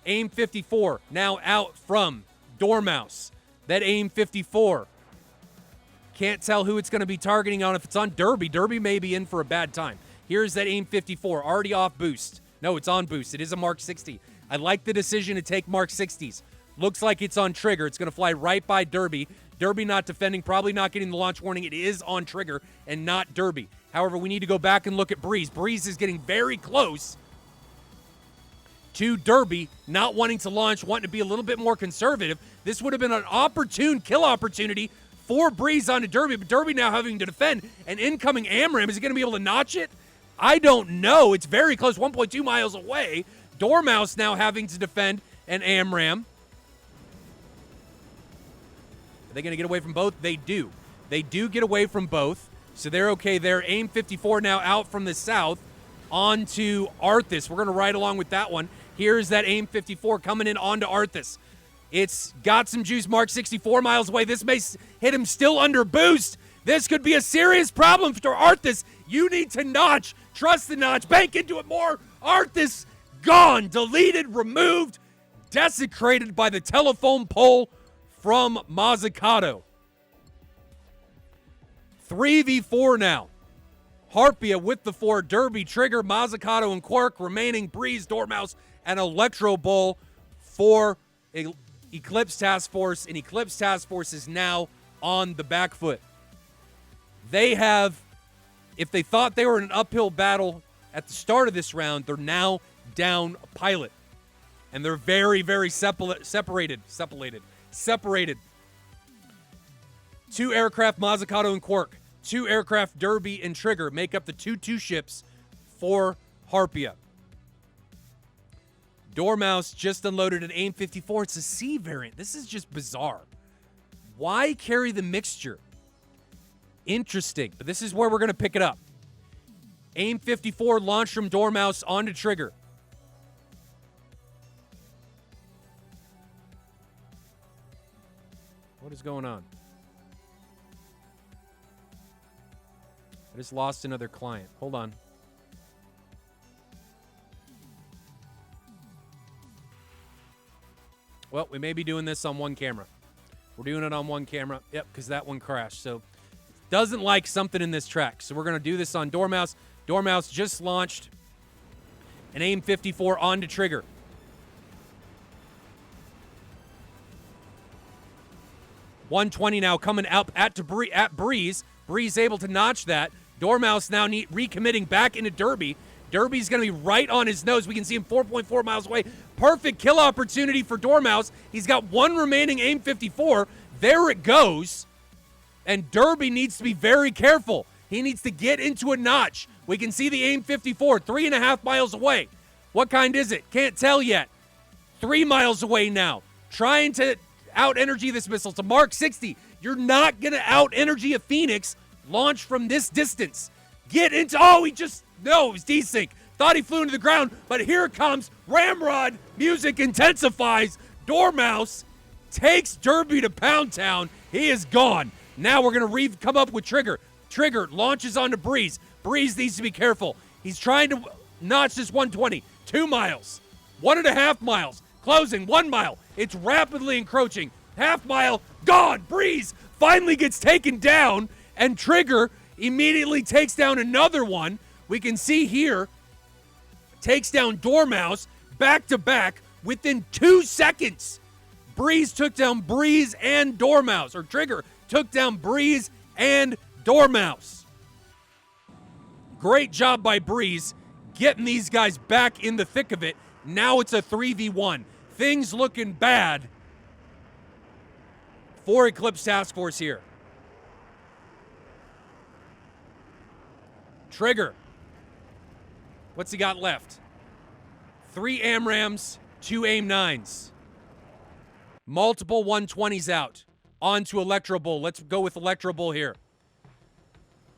AIM 54 now out from Dormouse. That AIM 54. Can't tell who it's going to be targeting on. If it's on Derby, Derby may be in for a bad time. Here's that AIM 54, already off boost. No, it's on boost. It is a Mark 60. I like the decision to take Mark 60s. Looks like it's on Trigger. It's going to fly right by Derby. Derby not defending, probably not getting the launch warning. It is on Trigger and not Derby. However, we need to go back and look at Breeze. Breeze is getting very close to Derby, not wanting to launch, wanting to be a little bit more conservative. This would have been an opportune kill opportunity for Breeze onto Derby, but Derby now having to defend an incoming AMRAM. Is he going to be able to notch it? I don't know. It's very close, 1.2 miles away. Dormouse now having to defend an AMRAM. Are they going to get away from both? They do. They do get away from both, so they're okay there. AIM 54 now out from the south onto Arthas. We're going to ride along with that one. Here's that AIM 54 coming in onto Arthas. It's got some juice. Mark 64 miles away. This may hit him still under boost. This could be a serious problem for Arthas. You need to notch. Trust the notch. Bank into it more. Arthas gone. Deleted, removed, desecrated by the telephone pole from Mazzucato. 3v4 now. Harpia with the 4. Derby, Trigger, Mazzucato, and Quark remaining. Breeze, Dormouse, and Electro Bull for Eclipse Task Force. And Eclipse Task Force is now on the back foot. They have, if they thought they were in an uphill battle at the start of this round, they're now down a pilot. And they're very, very separated. 2 aircraft, Mazzucato and Quark. 2 aircraft, Derby and Trigger, make up the 2 ships for Harpia. Dormouse just unloaded an AIM 54. It's a C variant. This is just bizarre. Why carry the mixture? Interesting, but this is where we're going to pick it up. AIM 54 launched from Dormouse onto Trigger. What is going on? I just lost another client. Hold on. Well, we may be doing this on one camera. We're doing it on one camera. Yep, because that one crashed. So, doesn't like something in this track. So, we're going to do this on Dormouse. Dormouse just launched an AIM 54 onto trigger. .120 now coming up at Breeze. Breeze able to notch that. Dormouse now recommitting back into Derby. Derby's going to be right on his nose. We can see him 4.4 miles away. Perfect kill opportunity for Dormouse. He's got one remaining AIM 54. There it goes. And Derby needs to be very careful. He needs to get into a notch. We can see the AIM 54 3.5 miles away. What kind is it? Can't tell yet. 3 miles away now. Trying to out-energy this missile. It's a Mark 60. You're not going to out-energy a Phoenix launch from this distance. Get into... Oh, No, it was desync. Thought he flew into the ground, but here it comes. Ramrod. Music intensifies. Dormouse takes Derby to Pound Town. He is gone. Now we're going to come up with Trigger. Trigger launches onto Breeze. Breeze needs to be careful. He's trying to notch this 120. 2 miles. 1.5 miles. Closing. 1 mile. It's rapidly encroaching. Half mile. Gone. Breeze finally gets taken down, and Trigger immediately takes down another one. We can see here, takes down Dormouse back to back within 2 seconds. Breeze took down Breeze and Dormouse, or Trigger took down Breeze and Dormouse. Great job by Breeze getting these guys back in the thick of it. Now it's a 3v1. Things looking bad for Eclipse Task Force here. Trigger. What's he got left? 3 AMRAAMs, 2 AIM-9s. Multiple 120s out. On to Electro Bull. Let's go with Electro Bull here.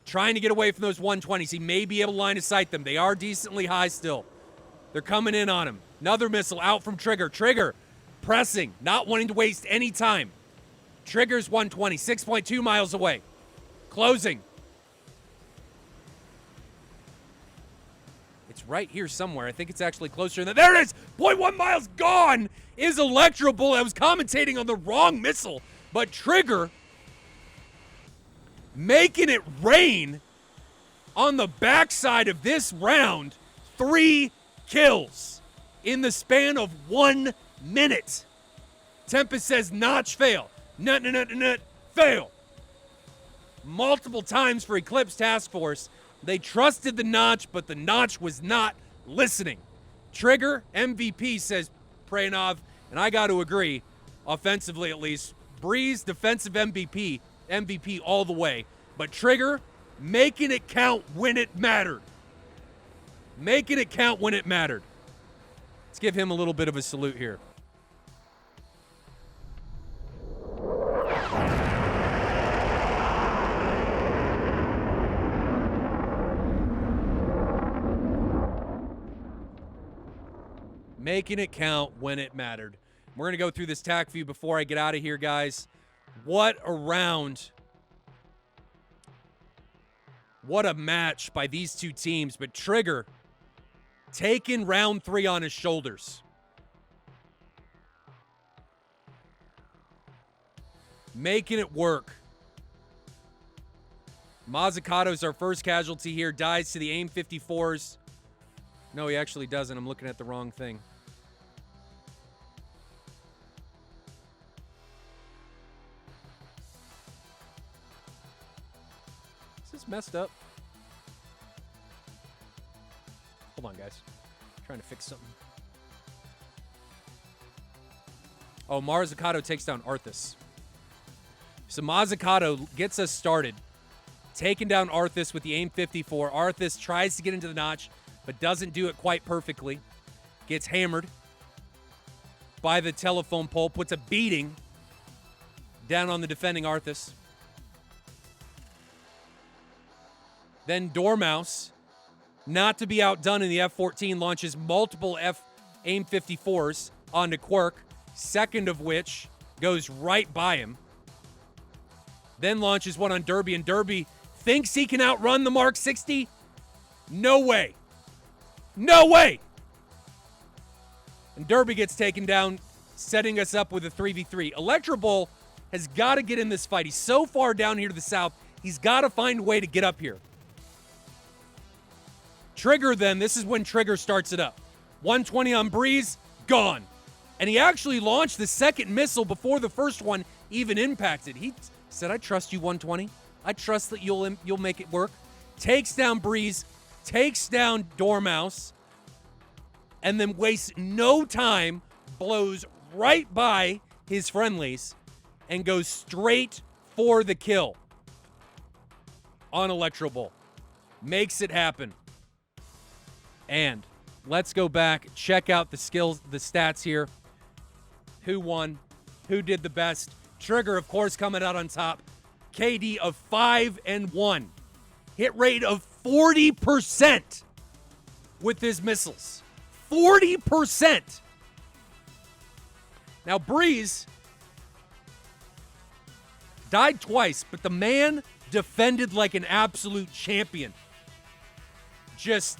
Trying to get away from those 120s. He may be able to line of sight them. They are decently high still. They're coming in on him. Another missile out from Trigger. Trigger pressing, not wanting to waste any time. Trigger's 120, 6.2 miles away. Closing. It's right here somewhere. I think it's actually closer than that. There it is! 0.1 miles gone is Electro Bull. I was commentating on the wrong missile, but Trigger making it rain on the backside of this round. 3 kills in the span of 1 minute. Tempest says notch fail. Nut, fail. Multiple times for Eclipse Task Force. They trusted the notch, but the notch was not listening. Trigger, MVP, says Pranov, and I got to agree, offensively at least. Breeze, defensive MVP all the way. But Trigger, making it count when it mattered. Making it count when it mattered. Let's give him a little bit of a salute here. Making it count when it mattered. We're going to go through this tac view before I get out of here, guys. What a round. What a match by these two teams. But Trigger taking round 3 on his shoulders. Making it work. Mazzucato's our first casualty here. Dies to the AIM 54s. No, he actually doesn't. I'm looking at the wrong thing. Is this messed up? Hold on, guys. I'm trying to fix something. Oh, Mazzucato takes down Arthas. So Mazzucato gets us started. Taking down Arthas with the AIM 54. Arthas tries to get into the notch, but doesn't do it quite perfectly. Gets hammered by the telephone pole. Puts a beating down on the defending Arthas. Then Dormouse, not to be outdone in the F-14, launches multiple AIM 54s onto Quirk, second of which goes right by him. Then launches one on Derby, and Derby thinks he can outrun the Mark 60? No way. No way. And Derby gets taken down, setting us up with a 3v3. Electro Bull has got to get in this fight. He's so far down here to the south. He's got to find a way to get up here. Trigger then, this is when Trigger starts it up. 120 on Breeze, gone. And he actually launched the second missile before the first one even impacted. He said, I trust you, 120. I trust that you'll make it work. Takes down Breeze, takes down Dormouse, and then wastes no time, blows right by his friendlies, and goes straight for the kill on Electro Bull. Makes it happen. And let's go back, check out the skills, the stats here. Who won? Who did the best? Trigger, of course, coming out on top. KD of 5-1. Hit rate of 40% with his missiles. 40%. Now, Breeze died twice, but the man defended like an absolute champion. Just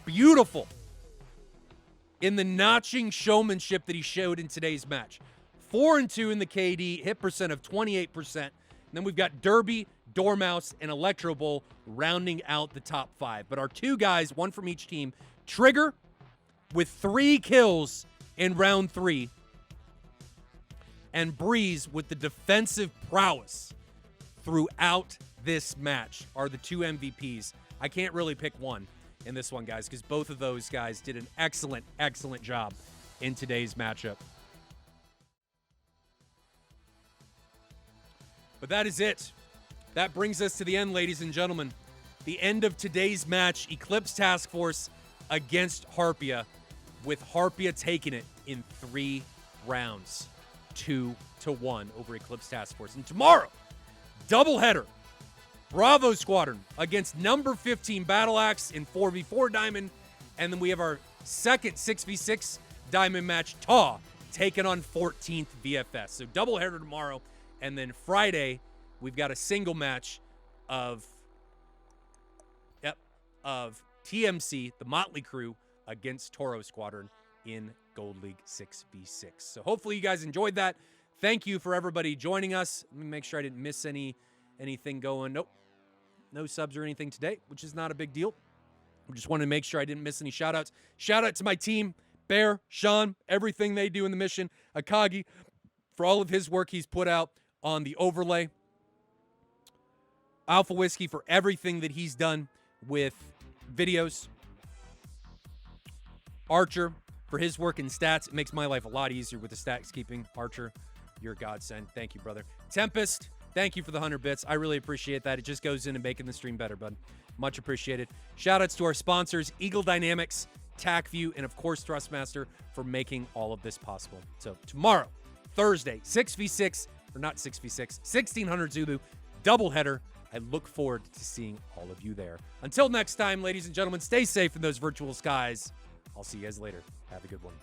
beautiful in the notching showmanship that he showed in today's match. 4-2 in the KD, hit percent of 28%. And then we've got Derby, Dormouse, and Electro Bull rounding out the top 5. But our 2 guys, one from each team, Trigger with 3 kills in round 3, and Breeze with the defensive prowess throughout this match are the 2 MVPs. I can't really pick one in this one, guys, because both of those guys did an excellent, excellent job in today's matchup. But that is it. That brings us to the end, ladies and gentlemen. The end of today's match, Eclipse Task Force against Harpia, with Harpia taking it in 3 rounds, 2-1 over Eclipse Task Force. And tomorrow, doubleheader, Bravo Squadron against number 15 Battle Axe in 4v4 Diamond. And then we have our second 6v6 Diamond match, TAW, taking on 14th VFS. So doubleheader tomorrow. And then Friday, we've got a single match of TMC, the Motley Crew, against Toro Squadron in Gold League 6v6. So hopefully you guys enjoyed that. Thank you for everybody joining us. Let me make sure I didn't miss anything going. Nope. No subs or anything today, which is not a big deal. I just wanted to make sure I didn't miss any shout-outs. Shout-out to my team, Bear, Sean, everything they do in the mission, Akagi, for all of his work he's put out on the overlay. Alpha Whiskey for everything that he's done with videos. Archer for his work in stats. It makes my life a lot easier with the stats keeping. Archer, you're a godsend. Thank you, brother. Tempest, thank you for the 100 bits. I really appreciate that. It just goes in and making the stream better, bud. Much appreciated. Shout-outs to our sponsors, Eagle Dynamics, TacView, and, of course, Thrustmaster for making all of this possible. So tomorrow, Thursday, 6v6, or not 6v6, 1600 Zulu, doubleheader. I look forward to seeing all of you there. Until next time, ladies and gentlemen, stay safe in those virtual skies. I'll see you guys later. Have a good one.